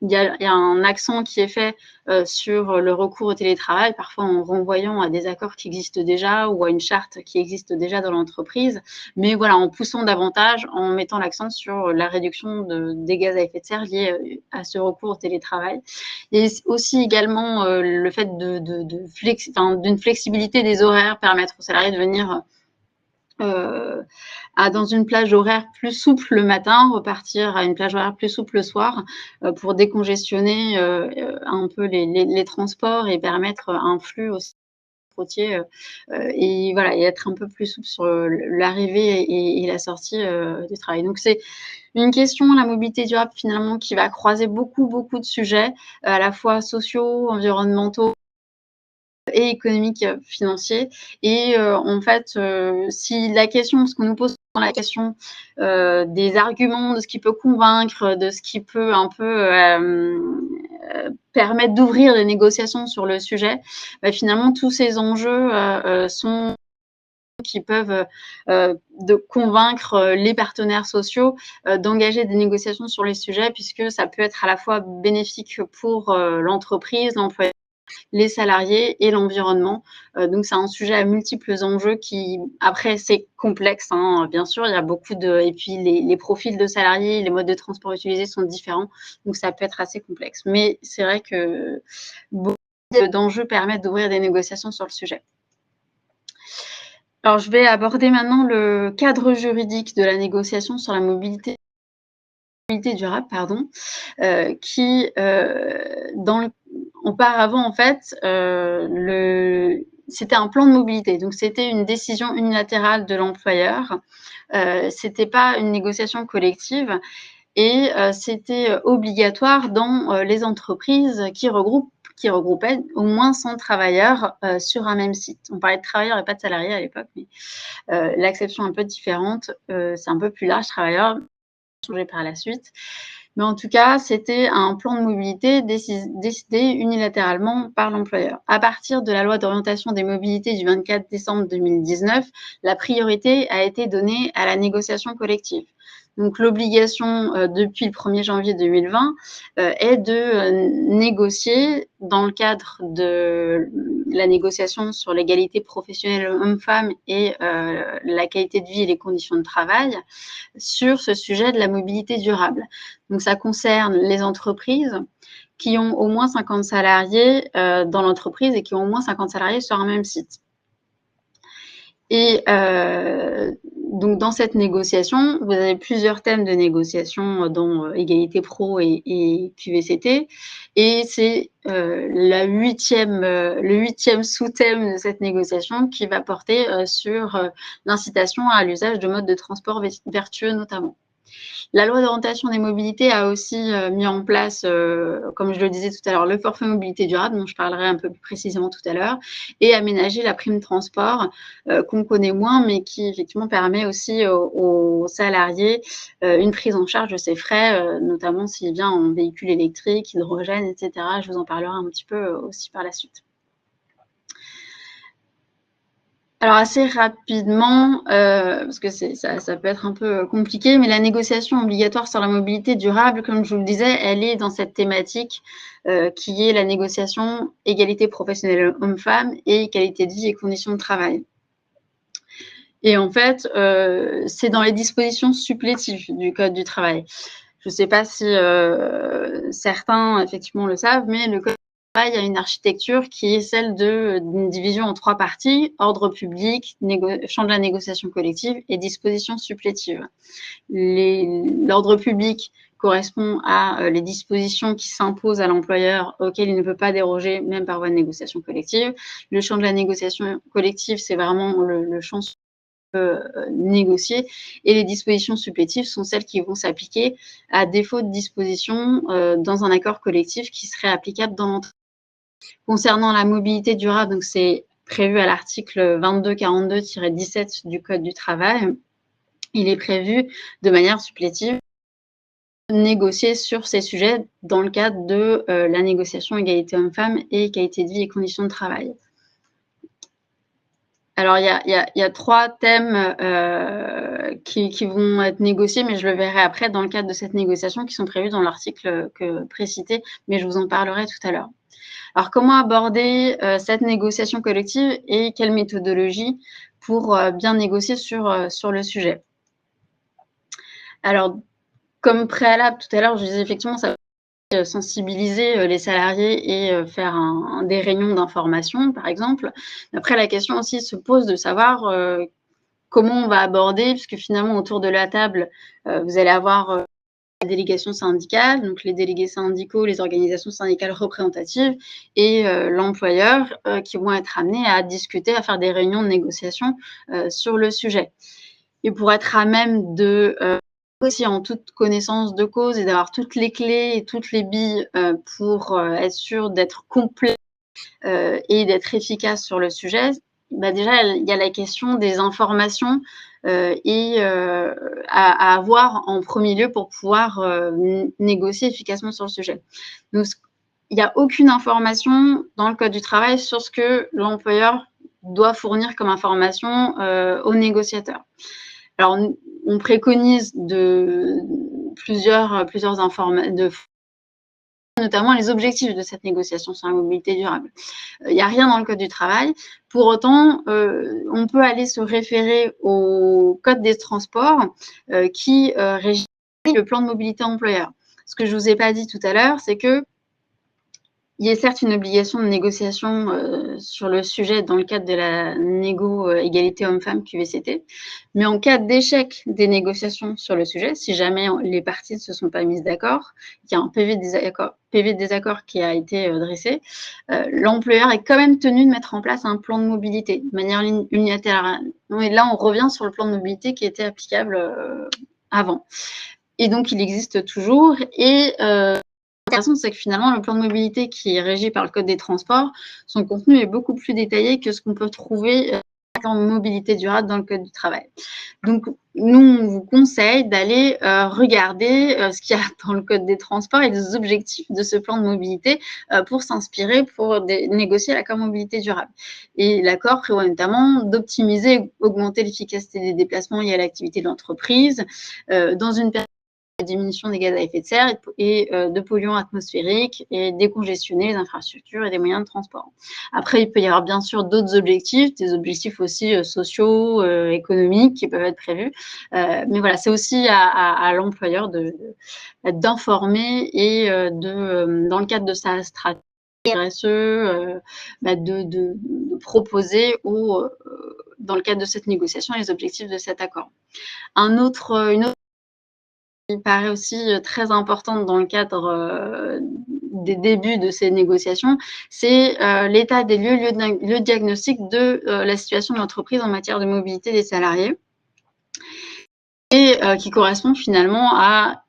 il y a un accent qui est fait sur le recours au télétravail, parfois en renvoyant à des accords qui existent déjà ou à une charte qui existe déjà dans l'entreprise, mais voilà, en poussant davantage, en mettant l'accent sur la réduction des gaz à effet de serre liés à ce recours au télétravail. Et aussi également le fait d'une flexibilité des horaires, permettre aux salariés de venir dans une plage horaire plus souple le matin, repartir à une plage horaire plus souple le soir pour décongestionner un peu les transports et permettre un flux aussi routier et voilà, et être un peu plus souple sur l'arrivée et la sortie du travail. Donc c'est une question, la mobilité durable finalement, qui va croiser beaucoup de sujets, à la fois sociaux, environnementaux et économiques, financiers. Et en fait, si la question, parce qu'on nous pose souvent la question des arguments, de ce qui peut convaincre, de ce qui peut un peu permettre d'ouvrir des négociations sur le sujet, finalement tous ces enjeux sont qui peuvent de convaincre les partenaires sociaux d'engager des négociations sur les sujets, puisque ça peut être à la fois bénéfique pour l'entreprise, l'employeur, les salariés et l'environnement. Donc c'est un sujet à multiples enjeux qui, après, c'est complexe, hein, bien sûr, il y a beaucoup de... Et puis les profils de salariés, les modes de transport utilisés sont différents, donc ça peut être assez complexe. Mais c'est vrai que beaucoup d'enjeux permettent d'ouvrir des négociations sur le sujet. Alors, je vais aborder maintenant le cadre juridique de la négociation sur la mobilité durable, qui, auparavant, en fait, c'était un plan de mobilité. Donc, c'était une décision unilatérale de l'employeur. C'était pas une négociation collective et c'était obligatoire dans les entreprises qui regroupaient au moins 100 travailleurs sur un même site. On parlait de travailleurs et pas de salariés à l'époque, mais l'acception est un peu différente. C'est un peu plus large, travailleurs, changé par la suite. Mais en tout cas, c'était un plan de mobilité décidé unilatéralement par l'employeur. À partir de la loi d'orientation des mobilités du 24 décembre 2019, la priorité a été donnée à la négociation collective. Donc l'obligation depuis le 1er janvier 2020 est de négocier dans le cadre de la négociation sur l'égalité professionnelle homme-femme et la qualité de vie et les conditions de travail sur ce sujet de la mobilité durable. Donc ça concerne les entreprises qui ont au moins 50 salariés dans l'entreprise et qui ont au moins 50 salariés sur un même site. Et donc, dans cette négociation, vous avez plusieurs thèmes de négociation, dont égalité pro et QVCT. Et c'est le huitième sous-thème de cette négociation qui va porter sur l'incitation à l'usage de modes de transport vertueux notamment. La loi d'orientation des mobilités a aussi mis en place, comme je le disais tout à l'heure, le forfait mobilité durable, dont je parlerai un peu plus précisément tout à l'heure, et aménager la prime transport, qu'on connaît moins, mais qui effectivement permet aussi aux salariés une prise en charge de ses frais, notamment s'il vient en véhicule électrique, hydrogène, etc. Je vous en parlerai un petit peu aussi par la suite. Alors assez rapidement, parce que ça peut être un peu compliqué, mais la négociation obligatoire sur la mobilité durable, comme je vous le disais, elle est dans cette thématique qui est la négociation égalité professionnelle homme-femme et qualité de vie et conditions de travail. Et en fait, c'est dans les dispositions supplétives du Code du travail. Je ne sais pas si certains, effectivement, le savent, mais le Code il y a une architecture qui est celle d'une division en 3 parties, ordre public, champ de la négociation collective et dispositions supplétives. L'ordre public correspond à les dispositions qui s'imposent à l'employeur auxquelles il ne peut pas déroger, même par voie de négociation collective. Le champ de la négociation collective, c'est vraiment le champ négocier, et les dispositions supplétives sont celles qui vont s'appliquer à défaut de dispositions dans un accord collectif qui serait applicable dans l'entreprise. Concernant la mobilité durable, donc c'est prévu à l'article 2242-17 du Code du travail, il est prévu de manière supplétive de négocier sur ces sujets dans le cadre de la négociation égalité homme-femme et qualité de vie et conditions de travail. Alors, il y a 3 thèmes qui vont être négociés, mais je le verrai après dans le cadre de cette négociation, qui sont prévus dans l'article précité, mais je vous en parlerai tout à l'heure. Alors, comment aborder cette négociation collective et quelle méthodologie pour bien négocier sur le sujet? Alors, comme préalable, tout à l'heure, je disais effectivement, ça sensibiliser les salariés et faire des réunions d'information, par exemple. Après, la question aussi se pose de savoir comment on va aborder, puisque finalement, autour de la table, vous allez avoir la délégation syndicale, donc les délégués syndicaux, les organisations syndicales représentatives et l'employeur qui vont être amenés à discuter, à faire des réunions de négociation sur le sujet. Et pour être à même de aussi en toute connaissance de cause et d'avoir toutes les clés et toutes les billes pour être sûr d'être complet et d'être efficace sur le sujet, déjà, il y a la question des informations à avoir en premier lieu pour pouvoir négocier efficacement sur le sujet. Donc, il n'y a aucune information dans le Code du travail sur ce que l'employeur doit fournir comme information aux négociateurs. Alors, on préconise plusieurs informations, notamment les objectifs de cette négociation sur la mobilité durable. Il n'y a rien dans le Code du travail. Pour autant, on peut aller se référer au Code des transports qui régit le plan de mobilité employeur. Ce que je ne vous ai pas dit tout à l'heure, c'est que il y a certes une obligation de négociation sur le sujet dans le cadre de la négo égalité hommes-femmes QVCT, mais en cas d'échec des négociations sur le sujet, si jamais les parties ne se sont pas mises d'accord, il y a un PV de désaccord qui a été dressé, l'employeur est quand même tenu de mettre en place un plan de mobilité de manière unilatérale. Et là, on revient sur le plan de mobilité qui était applicable avant. Et donc, il existe toujours. Et l'intéressant, c'est que finalement, le plan de mobilité qui est régi par le Code des transports, son contenu est beaucoup plus détaillé que ce qu'on peut trouver en mobilité durable dans le Code du travail. Donc, nous, on vous conseille d'aller regarder ce qu'il y a dans le Code des transports et les objectifs de ce plan de mobilité pour s'inspirer, pour négocier l'accord mobilité durable. Et l'accord prévoit notamment d'optimiser, augmenter l'efficacité des déplacements liés à l'activité de l'entreprise dans une période de diminution des gaz à effet de serre et de polluants atmosphériques et décongestionner les infrastructures et les moyens de transport. Après, il peut y avoir bien sûr d'autres objectifs, des objectifs aussi sociaux, économiques qui peuvent être prévus. Mais voilà, c'est aussi à l'employeur d'informer et dans le cadre de sa stratégie RSE, de proposer dans le cadre de cette négociation les objectifs de cet accord. Une autre qui paraît aussi très importante dans le cadre des débuts de ces négociations, c'est l'état des lieux, le diagnostic de la situation de l'entreprise en matière de mobilité des salariés et qui correspond finalement à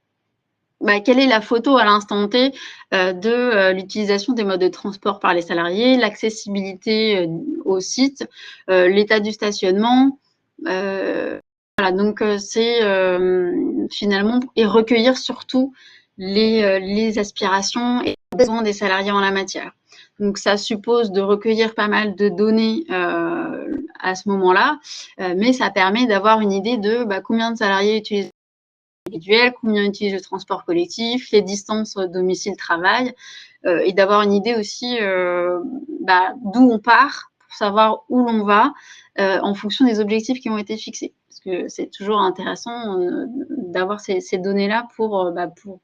quelle est la photo à l'instant T de l'utilisation des modes de transport par les salariés, l'accessibilité au site, l'état du stationnement, voilà, donc c'est finalement et recueillir surtout les aspirations et les besoins des salariés en la matière. Donc ça suppose de recueillir pas mal de données à ce moment-là, mais ça permet d'avoir une idée de combien de salariés utilisent individuel, combien utilisent le transport collectif, les distances domicile-travail, et d'avoir une idée aussi d'où on part pour savoir où l'on va en fonction des objectifs qui ont été fixés. Parce que c'est toujours intéressant d'avoir ces données-là pour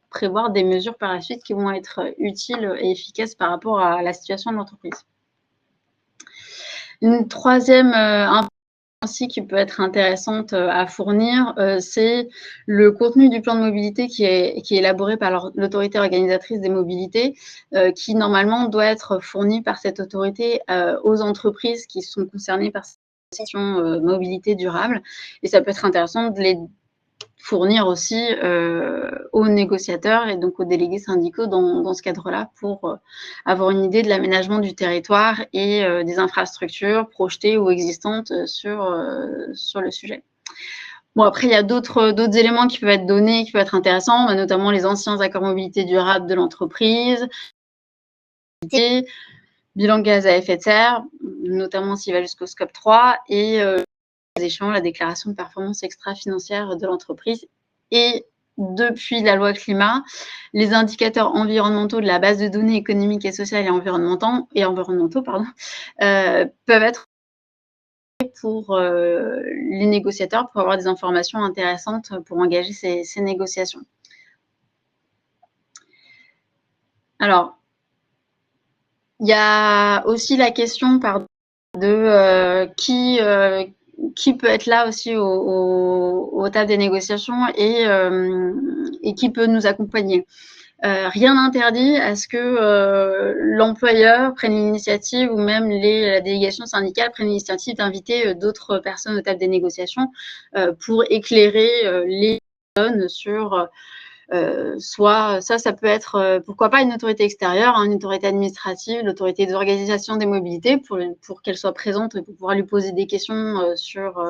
prévoir des mesures par la suite qui vont être utiles et efficaces par rapport à la situation de l'entreprise. Une troisième aussi qui peut être intéressante à fournir, c'est le contenu du plan de mobilité qui est élaboré par l'autorité organisatrice des mobilités, qui normalement doit être fourni par cette autorité aux entreprises qui sont concernées par cette situation mobilité durable. Et ça peut être intéressant de les fournir aussi aux négociateurs et donc aux délégués syndicaux dans ce cadre-là pour avoir une idée de l'aménagement du territoire et des infrastructures projetées ou existantes sur le sujet. Bon, après, il y a d'autres éléments qui peuvent être donnés, qui peuvent être intéressants, notamment les anciens accords mobilité durable de l'entreprise, bilan gaz à effet de serre, notamment s'il va jusqu'au scope 3, et la déclaration de performance extra-financière de l'entreprise. Et depuis la loi climat, les indicateurs environnementaux de la base de données économiques et sociales et environnementaux peuvent être pour les négociateurs pour avoir des informations intéressantes pour engager ces négociations. Alors, il y a aussi la question de qui peut être là aussi au table des négociations et qui peut nous accompagner. Rien n'interdit à ce que l'employeur prenne l'initiative ou même la délégation syndicale prenne l'initiative d'inviter d'autres personnes au table des négociations pour éclairer les personnes sur soit ça peut être, pourquoi pas une autorité extérieure, une autorité administrative, l'autorité d'organisation des mobilités pour qu'elle soit présente et pour pouvoir lui poser des questions sur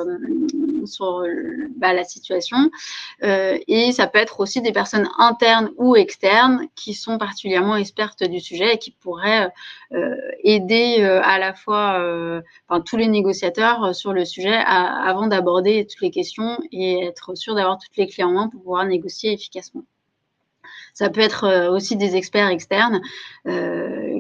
la situation. Et ça peut être aussi des personnes internes ou externes qui sont particulièrement expertes du sujet et qui pourraient aider à la fois tous les négociateurs sur le sujet avant d'aborder toutes les questions et être sûr d'avoir toutes les clés en main pour pouvoir négocier efficacement. Ça peut être aussi des experts externes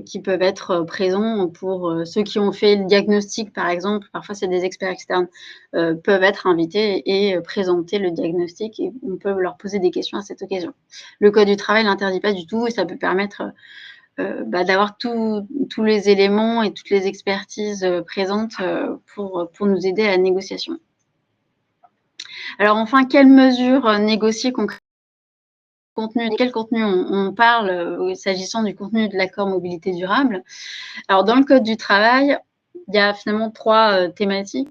qui peuvent être présents pour ceux qui ont fait le diagnostic, par exemple. Parfois, c'est des experts externes peuvent être invités et présenter le diagnostic et on peut leur poser des questions à cette occasion. Le Code du travail ne l'interdit pas du tout et ça peut permettre d'avoir tous les éléments et toutes les expertises présentes pour nous aider à la négociation. Alors enfin, quelles mesures négocier concrètement? Quel contenu on parle s'agissant du contenu de l'accord mobilité durable? Alors, dans le Code du travail, il y a finalement 3 thématiques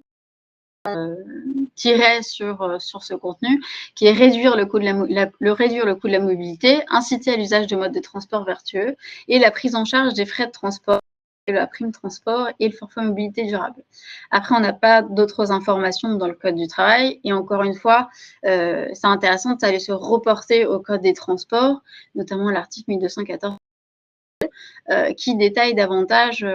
tirées sur ce contenu, qui est réduire le coût de la mobilité, inciter à l'usage de modes de transport vertueux et la prise en charge des frais de transport, la prime transport et le forfait mobilité durable. Après, on n'a pas d'autres informations dans le Code du travail. Et encore une fois, c'est intéressant d'aller se reporter au Code des transports, notamment l'article 1214, qui détaille davantage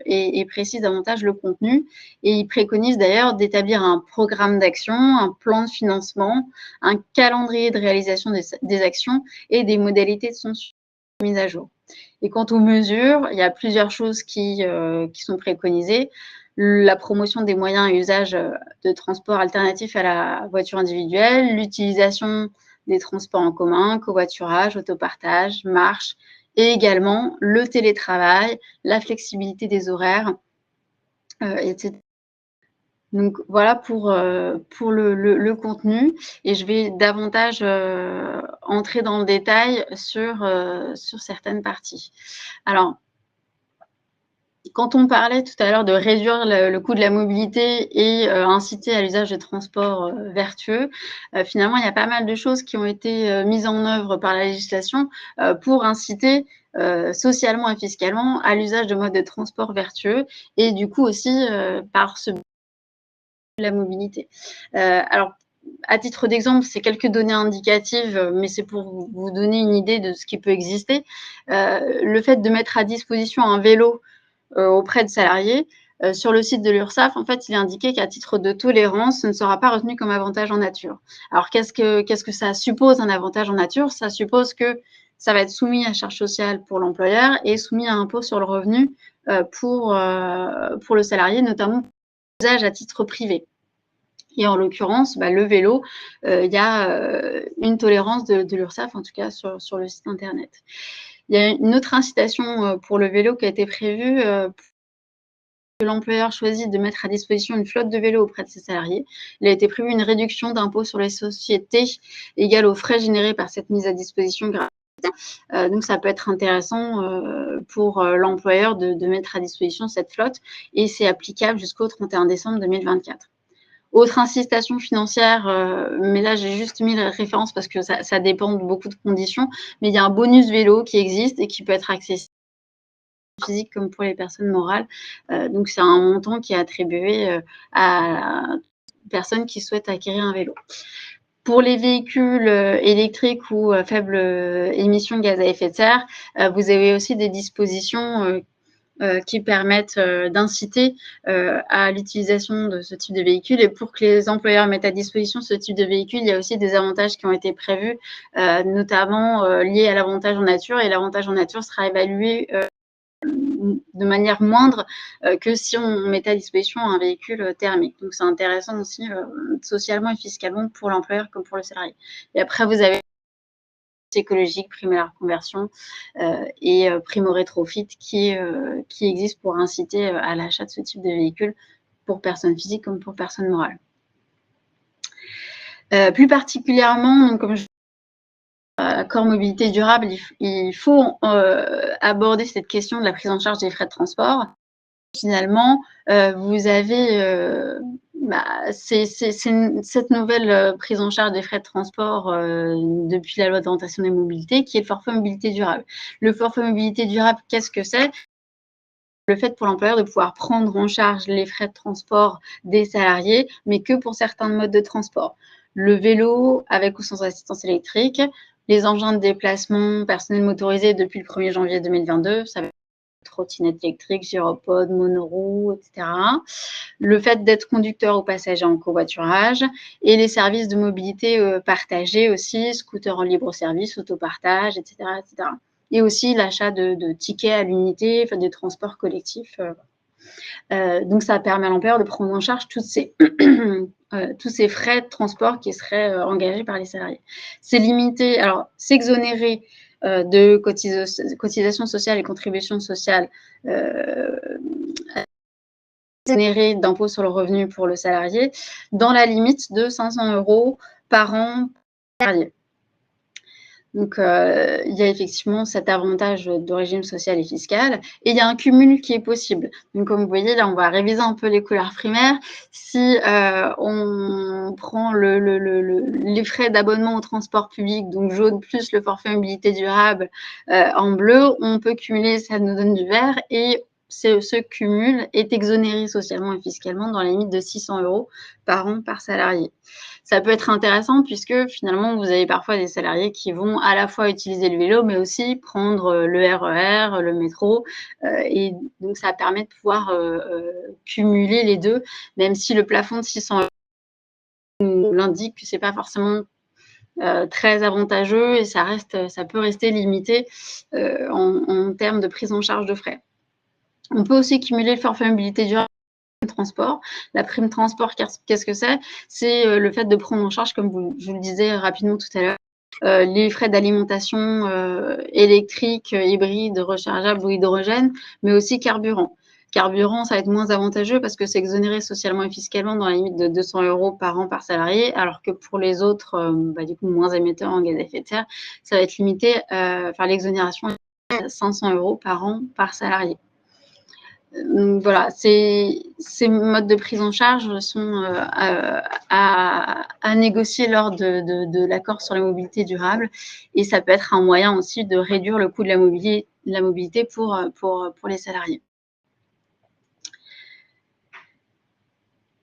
et précise davantage le contenu. Et il préconise d'ailleurs d'établir un programme d'action, un plan de financement, un calendrier de réalisation des actions et des modalités de son mise à jour. Et quant aux mesures, il y a plusieurs choses qui sont préconisées. La promotion des moyens et usages de transport alternatifs à la voiture individuelle, l'utilisation des transports en commun, covoiturage, autopartage, marche, et également le télétravail, la flexibilité des horaires, etc. Donc voilà pour le contenu et je vais davantage entrer dans le détail sur certaines parties. Alors, quand on parlait tout à l'heure de réduire le coût de la mobilité et inciter à l'usage de transports vertueux, finalement, il y a pas mal de choses qui ont été mises en œuvre par la législation pour inciter socialement et fiscalement à l'usage de modes de transport vertueux et du coup aussi par ce la mobilité. Alors, à titre d'exemple, c'est quelques données indicatives, mais c'est pour vous donner une idée de ce qui peut exister. Le fait de mettre à disposition un vélo auprès de salariés, sur le site de l'URSSAF, en fait, il est indiqué qu'à titre de tolérance, ce ne sera pas retenu comme avantage en nature. Alors, qu'est-ce que ça suppose, un avantage en nature? Ça suppose que ça va être soumis à charge sociale pour l'employeur et soumis à impôt sur le revenu pour le salarié, notamment pour l'usage à titre privé. Et en l'occurrence, le vélo, il y a une tolérance de l'URSSAF, en tout cas sur le site internet. Il y a une autre incitation pour le vélo qui a été prévue que l'employeur choisit de mettre à disposition une flotte de vélos auprès de ses salariés. Il a été prévu une réduction d'impôt sur les sociétés égale aux frais générés par cette mise à disposition gratuite. Donc, ça peut être intéressant pour l'employeur de mettre à disposition cette flotte et c'est applicable jusqu'au 31 décembre 2024. Autre incitation financière, mais là j'ai juste mis la référence parce que ça dépend de beaucoup de conditions, mais il y a un bonus vélo qui existe et qui peut être accessible physique comme pour les personnes morales. Donc c'est un montant qui est attribué à personnes qui souhaitent acquérir un vélo. Pour les véhicules électriques ou faibles émissions de gaz à effet de serre, vous avez aussi des dispositions qui permettent d'inciter à l'utilisation de ce type de véhicule. Et pour que les employeurs mettent à disposition ce type de véhicule, il y a aussi des avantages qui ont été prévus, notamment liés à l'avantage en nature. Et l'avantage en nature sera évalué de manière moindre que si on mettait à disposition un véhicule thermique. Donc, c'est intéressant aussi socialement et fiscalement pour l'employeur comme pour le salarié. Et après, vous avez écologique, prime à la reconversion et prime au rétrofit qui existe pour inciter à l'achat de ce type de véhicule pour personnes physiques comme pour personnes morales. Plus particulièrement, donc, comme je l'accord mobilité durable, il faut aborder cette question de la prise en charge des frais de transport. Finalement, vous avez cette nouvelle prise en charge des frais de transport depuis la loi d'orientation des mobilités, qui est le forfait mobilité durable. Le forfait mobilité durable, qu'est-ce que c'est? Le fait pour l'employeur de pouvoir prendre en charge les frais de transport des salariés, mais que pour certains modes de transport. Le vélo avec ou sans assistance électrique, les engins de déplacement personnels motorisés depuis le 1er janvier 2022, ça va être trottinette électrique, gyropode, monoroue, etc. Le fait d'être conducteur ou passager en covoiturage et les services de mobilité partagés aussi, scooter en libre service, autopartage, etc., etc. Et aussi l'achat de tickets à l'unité, enfin, des transports collectifs. Donc, ça permet à l'employeur de prendre en charge tous ces frais de transport qui seraient engagés par les salariés. C'est limité, alors, s'exonérer de cotisations sociales et contributions sociales, exonérées d'impôt sur le revenu pour le salarié, dans la limite de 500 € par an par salarié. Donc, il y a effectivement cet avantage de régime social et fiscal et il y a un cumul qui est possible. Donc, comme vous voyez, là, on va réviser un peu les couleurs primaires. Si on prend les frais d'abonnement au transport public, donc jaune plus le forfait mobilité durable en bleu, on peut cumuler, ça nous donne du vert et ce cumul est exonéré socialement et fiscalement dans la limite de 600 € par an par salarié. Ça peut être intéressant puisque finalement, vous avez parfois des salariés qui vont à la fois utiliser le vélo, mais aussi prendre le RER, le métro. Et donc, ça permet de pouvoir cumuler les deux, même si le plafond de 600 € nous l'indique que ce n'est pas forcément très avantageux et ça peut rester limité en termes de prise en charge de frais. On peut aussi cumuler le forfait mobilité durable transport. La prime transport, qu'est-ce que c'est? C'est le fait de prendre en charge, comme je vous le disais rapidement tout à l'heure, les frais d'alimentation électrique, hybride, rechargeable ou hydrogène, mais aussi carburant. Carburant, ça va être moins avantageux parce que c'est exonéré socialement et fiscalement dans la limite de 200 € par an par salarié, alors que pour les autres, du coup, moins émetteurs en gaz à effet de serre, ça va être limité, l'exonération à 500 € par an par salarié. Donc voilà, ces modes de prise en charge sont à négocier lors de l'accord sur la mobilité durable et ça peut être un moyen aussi de réduire le coût de la mobilité pour les salariés.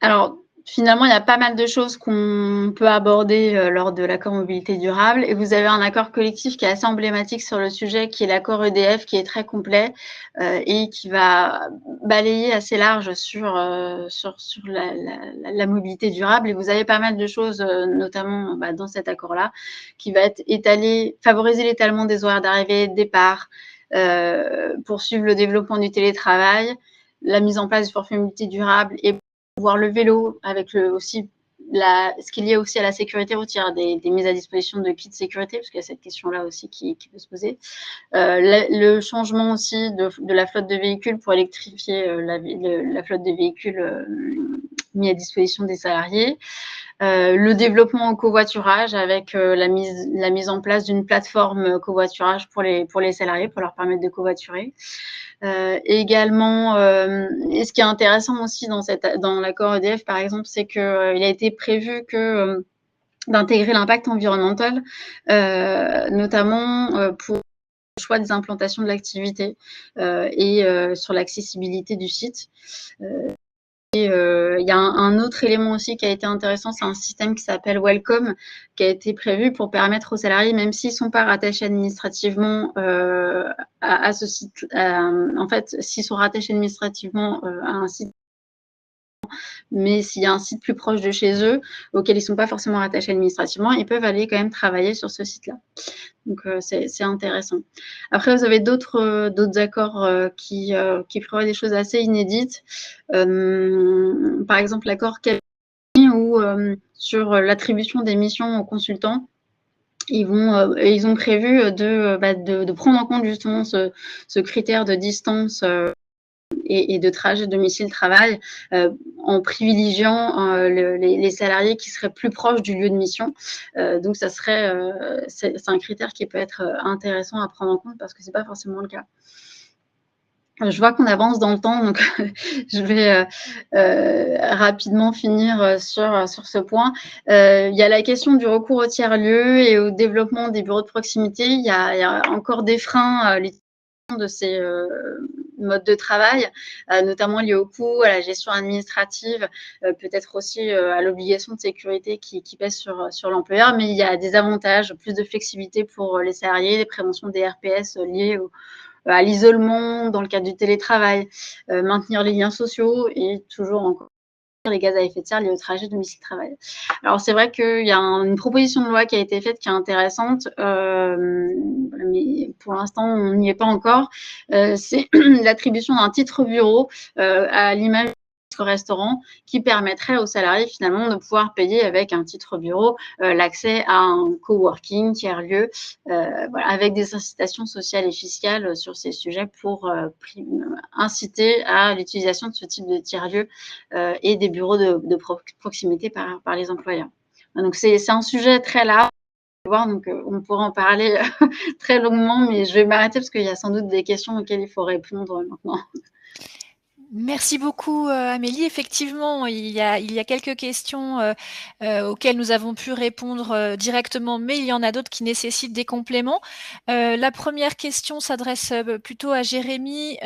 Alors, finalement, il y a pas mal de choses qu'on peut aborder lors de l'accord mobilité durable. Et vous avez un accord collectif qui est assez emblématique sur le sujet, qui est l'accord EDF, qui est très complet et qui va balayer assez large sur la mobilité durable. Et vous avez pas mal de choses, notamment dans cet accord-là, qui va être favoriser l'étalement des horaires d'arrivée et de départ, poursuivre le développement du télétravail, la mise en place du forfait mobilité durable et voir le vélo avec ce qui est lié aussi à la sécurité routière, des mises à disposition de kits de sécurité, parce qu'il y a cette question-là aussi qui peut se poser. Le changement aussi de la flotte de véhicules pour électrifier la flotte de véhicules mis à disposition des salariés. Le développement au covoiturage avec la mise en place d'une plateforme covoiturage pour les salariés, pour leur permettre de covoiturer. Également, et ce qui est intéressant aussi dans l'accord EDF, par exemple, c'est qu'il a été prévu d'intégrer l'impact environnemental, notamment pour le choix des implantations de l'activité et sur l'accessibilité du site. Et il y a un autre élément aussi qui a été intéressant, c'est un système qui s'appelle Welcome, qui a été prévu pour permettre aux salariés, même s'ils ne sont pas rattachés administrativement à ce site, en fait, s'ils sont rattachés administrativement à un site, mais s'il y a un site plus proche de chez eux, auquel ils ne sont pas forcément rattachés administrativement, ils peuvent aller quand même travailler sur ce site-là. Donc, c'est intéressant. Après, vous avez d'autres accords qui prévoient des choses assez inédites. Par exemple, l'accord où sur l'attribution des missions aux consultants, ils ont prévu de prendre en compte justement ce critère de distance et de trajet domicile-travail en privilégiant les salariés qui seraient plus proches du lieu de mission. Donc, ça serait, c'est un critère qui peut être intéressant à prendre en compte parce que ce n'est pas forcément le cas. Je vois qu'on avance dans le temps, donc je vais rapidement finir sur ce point. Il y a la question du recours au tiers-lieu et au développement des bureaux de proximité. Il y a encore des freins à l'utilisation de ces modes de travail, notamment liés au coût, à la gestion administrative, peut-être aussi à l'obligation de sécurité qui pèse sur l'employeur. Mais il y a des avantages, plus de flexibilité pour les salariés, des préventions des RPS liées à l'isolement dans le cadre du télétravail, maintenir les liens sociaux et toujours encore les gaz à effet de serre liés au trajet domicile-travail. Alors, c'est vrai qu'il y a une proposition de loi qui a été faite qui est intéressante, mais pour l'instant, on n'y est pas encore. C'est l'attribution d'un titre bureau à l'image restaurant qui permettrait aux salariés finalement de pouvoir payer avec un titre bureau l'accès à un coworking, tiers-lieu, voilà, avec des incitations sociales et fiscales sur ces sujets pour inciter à l'utilisation de ce type de tiers-lieu et des bureaux de proximité par les employeurs. Donc, c'est un sujet très large. Donc, on pourra en parler très longuement, mais je vais m'arrêter parce qu'il y a sans doute des questions auxquelles il faut répondre maintenant. Merci beaucoup, Amélie. Effectivement, il y a quelques questions auxquelles nous avons pu répondre directement, mais il y en a d'autres qui nécessitent des compléments. La première question s'adresse plutôt à Jérémy.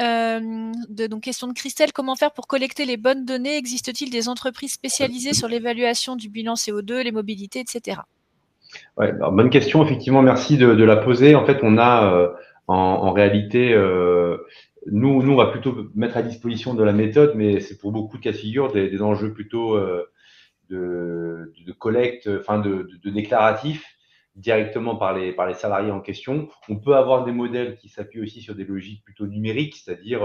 Donc, question de Christelle. Comment faire pour collecter les bonnes données? Existe-t-il des entreprises spécialisées sur l'évaluation du bilan CO2, les mobilités, etc.? Ouais, alors, bonne question. Effectivement, merci de la poser. En fait, on a en réalité, nous, on va plutôt mettre à disposition de la méthode, mais c'est pour beaucoup de cas de figure des enjeux plutôt de collecte, enfin de déclaratifs directement par les salariés en question. On peut avoir des modèles qui s'appuient aussi sur des logiques plutôt numériques, c'est-à-dire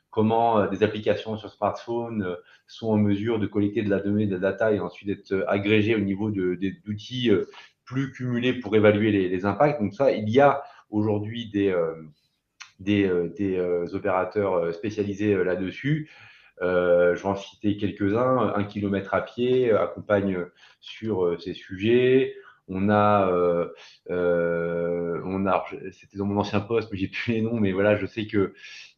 comment des applications sur smartphone sont en mesure de collecter de la donnée, de la data et ensuite d'être agrégées au niveau d'outils plus cumulés pour évaluer les impacts. Donc ça, il y a aujourd'hui des opérateurs spécialisés là-dessus. Je vais en citer quelques-uns. 1 kilomètre à pied accompagne sur ces sujets. On a, c'était dans mon ancien poste, mais j'ai plus les noms, mais voilà, je sais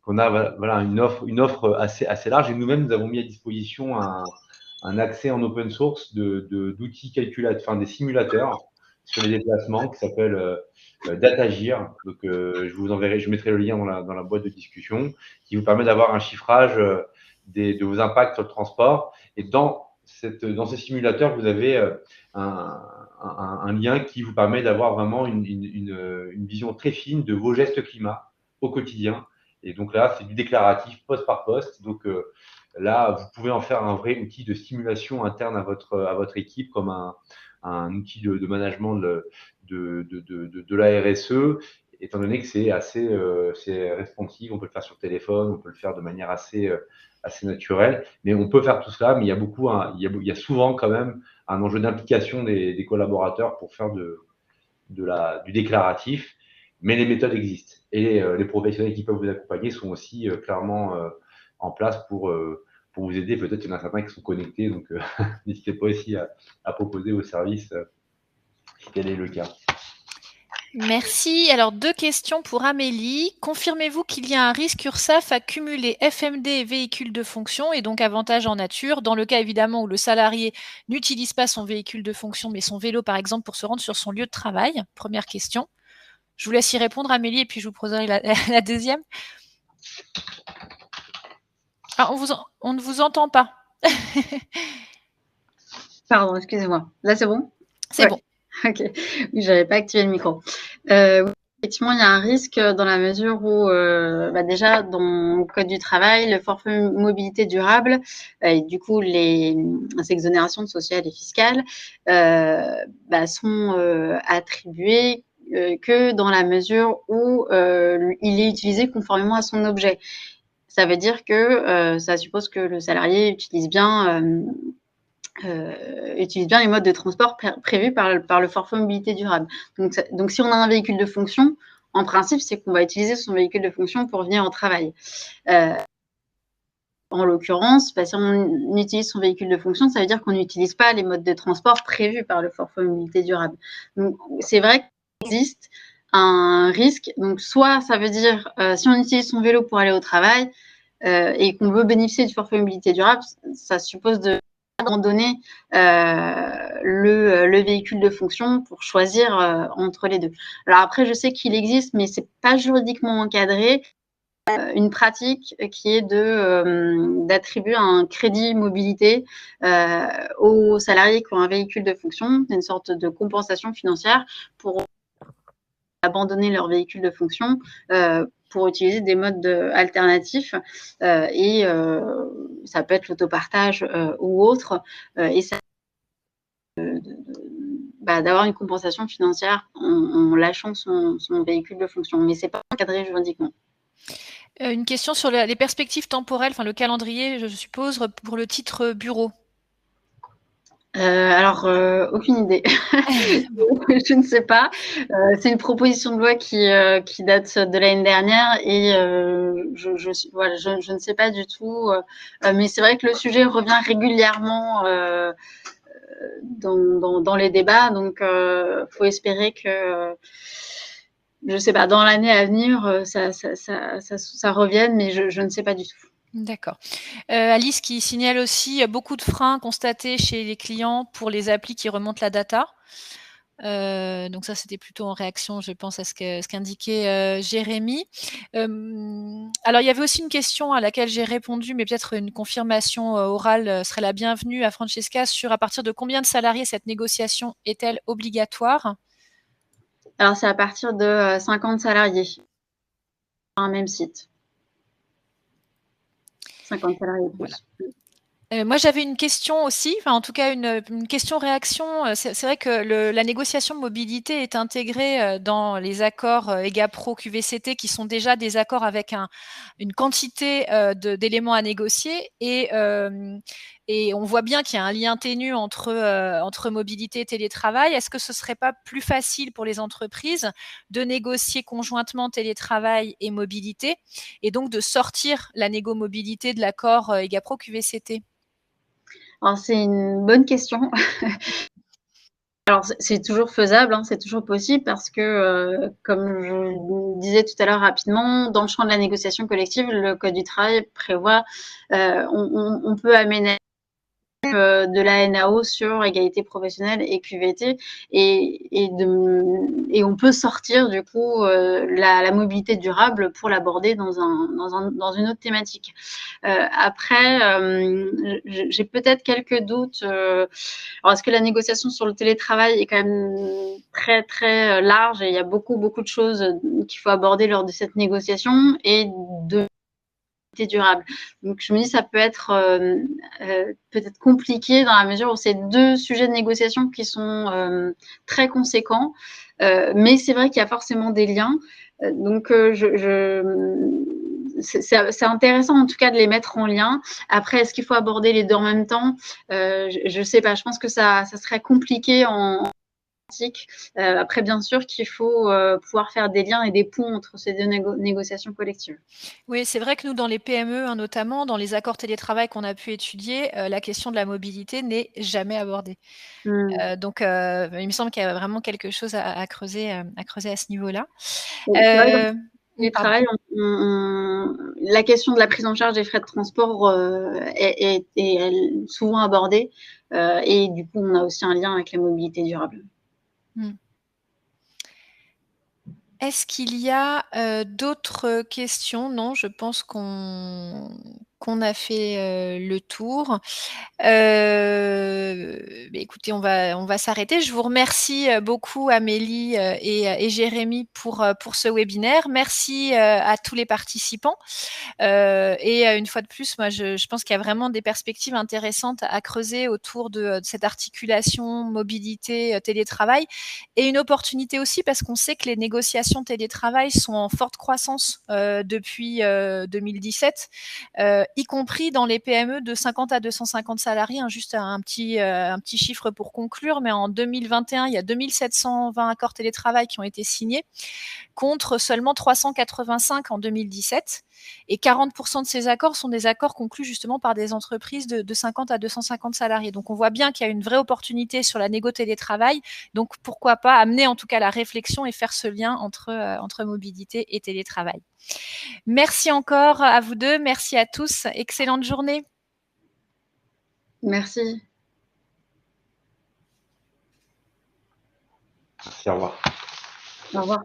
qu'on a voilà une offre assez large. Et nous-mêmes, nous avons mis à disposition un accès en open source d'outils calculateurs, enfin des simulateurs sur les déplacements qui s'appelle Datagir. Donc, je vous enverrai, je mettrai le lien dans la boîte de discussion, qui vous permet d'avoir un chiffrage de vos impacts sur le transport. Et dans ces simulateurs, vous avez un lien qui vous permet d'avoir vraiment une vision très fine de vos gestes climat au quotidien. Et donc là, c'est du déclaratif poste par poste. Donc là, vous pouvez en faire un vrai outil de simulation interne à votre équipe, comme un outil de management de la RSE, étant donné que c'est assez responsive. On peut le faire sur téléphone, on peut le faire de manière assez naturelle, mais on peut faire tout cela. Mais il y a souvent quand même un enjeu d'implication des collaborateurs pour faire du déclaratif, mais les méthodes existent et les professionnels qui peuvent vous accompagner sont aussi clairement en place pour vous aider. Peut-être qu'il y en a certains qui sont connectés, donc n'hésitez pas aussi à proposer vos services si tel est le cas. Merci. Alors, 2 questions pour Amélie. Confirmez-vous qu'il y a un risque URSSAF à cumuler FMD et véhicule de fonction et donc avantage en nature, dans le cas évidemment où le salarié n'utilise pas son véhicule de fonction mais son vélo par exemple pour se rendre sur son lieu de travail? Première question. Je vous laisse y répondre, Amélie, et puis je vous poserai la deuxième. Ah, on ne vous entend pas. Pardon, excusez-moi. Là, c'est bon? C'est bon. Ok, oui, j'avais pas activé le micro. Effectivement, il y a un risque dans la mesure où, déjà, dans le Code du travail, le forfait mobilité durable et du coup les exonérations sociales et fiscales sont attribuées que dans la mesure où il est utilisé conformément à son objet. Ça veut dire que ça suppose que le salarié utilise bien les modes de transport prévus par le forfait mobilité durable. Donc, si on a un véhicule de fonction, en principe, c'est qu'on va utiliser son véhicule de fonction pour venir au travail. En l'occurrence, si on utilise son véhicule de fonction, ça veut dire qu'on n'utilise pas les modes de transport prévus par le forfait mobilité durable. Donc, c'est vrai qu'il existe un risque. Donc, soit ça veut dire, si on utilise son vélo pour aller au travail et qu'on veut bénéficier du forfait mobilité durable, ça suppose de abandonner le véhicule de fonction pour choisir entre les deux. Alors après, je sais qu'il existe, mais c'est pas juridiquement encadré. Une pratique qui est d'attribuer un crédit mobilité aux salariés qui ont un véhicule de fonction, une sorte de compensation financière pour abandonner leur véhicule de fonction pour utiliser des modes alternatifs et ça peut être l'autopartage ou autre et ça d'avoir une compensation financière en lâchant son véhicule de fonction, mais c'est pas encadré juridiquement. Une question sur les perspectives temporelles, enfin le calendrier, je suppose, pour le titre bureau. Alors, aucune idée. Je ne sais pas. C'est une proposition de loi qui date de l'année dernière et je ne sais pas du tout. Mais c'est vrai que le sujet revient régulièrement dans les débats. Donc, faut espérer que, je ne sais pas, dans l'année à venir, ça revienne, mais je ne sais pas du tout. D'accord. Alice qui signale aussi beaucoup de freins constatés chez les clients pour les applis qui remontent la data. Donc ça, c'était plutôt en réaction, je pense, à ce qu'indiquait Jérémy. Alors, il y avait aussi une question à laquelle j'ai répondu, mais peut-être une confirmation orale serait la bienvenue à Francesca sur à partir de combien de salariés cette négociation est-elle obligatoire? Alors, c'est à partir de 50 salariés sur un même site. 50 salariés plus. Voilà. Moi, j'avais une question aussi, enfin en tout cas une question-réaction. C'est vrai que la négociation de mobilité est intégrée dans les accords EGAPRO QVCT qui sont déjà des accords avec une quantité d'éléments à négocier et on voit bien qu'il y a un lien ténu entre mobilité et télétravail. Est-ce que ce serait pas plus facile pour les entreprises de négocier conjointement télétravail et mobilité et donc de sortir la négo mobilité de l'accord EGAPRO QVCT? Alors, c'est une bonne question. Alors, c'est toujours faisable, hein, c'est toujours possible parce que, comme je vous disais tout à l'heure rapidement, dans le champ de la négociation collective, le Code du travail prévoit, on peut aménager de la NAO sur égalité professionnelle et QVT et on peut sortir du coup la mobilité durable pour l'aborder dans une autre thématique. Après, j'ai peut-être quelques doutes. Alors, est-ce que la négociation sur le télétravail est quand même très très large et il y a beaucoup de choses qu'il faut aborder lors de cette négociation et de durable. Donc, je me dis ça peut être peut-être compliqué dans la mesure où c'est deux sujets de négociation qui sont très conséquents, mais c'est vrai qu'il y a forcément des liens. Donc, c'est intéressant en tout cas de les mettre en lien. Après, est-ce qu'il faut aborder les deux en même temps? Je ne sais pas. Je pense que ça serait compliqué en après, bien sûr qu'il faut pouvoir faire des liens et des ponts entre ces deux négociations collectives. Oui, c'est vrai que nous, dans les PME, hein, notamment dans les accords télétravail qu'on a pu étudier, la question de la mobilité n'est jamais abordée. Donc, il me semble qu'il y a vraiment quelque chose à creuser à ce niveau-là. Les travail, la question de la prise en charge des frais de transport est souvent abordée et du coup, on a aussi un lien avec la mobilité durable. Est-ce qu'il y a d'autres questions? Non, je pense qu'on a fait le tour. Écoutez, on va s'arrêter. Je vous remercie beaucoup Amélie et Jérémy pour ce webinaire. Merci à tous les participants. Et une fois de plus, moi, je pense qu'il y a vraiment des perspectives intéressantes à creuser autour de cette articulation mobilité télétravail et une opportunité aussi parce qu'on sait que les négociations télétravail sont en forte croissance depuis 2017 y compris dans les PME de 50 à 250 salariés. Juste un petit chiffre pour conclure, mais en 2021, il y a 2720 accords télétravail qui ont été signés, contre seulement 385 en 2017. Et 40% de ces accords sont des accords conclus justement par des entreprises de 50 à 250 salariés. Donc, on voit bien qu'il y a une vraie opportunité sur la négo télétravail. Donc, pourquoi pas amener en tout cas la réflexion et faire ce lien entre mobilité et télétravail. Merci encore à vous deux. Merci à tous. Excellente journée. Merci. Merci, au revoir. Au revoir.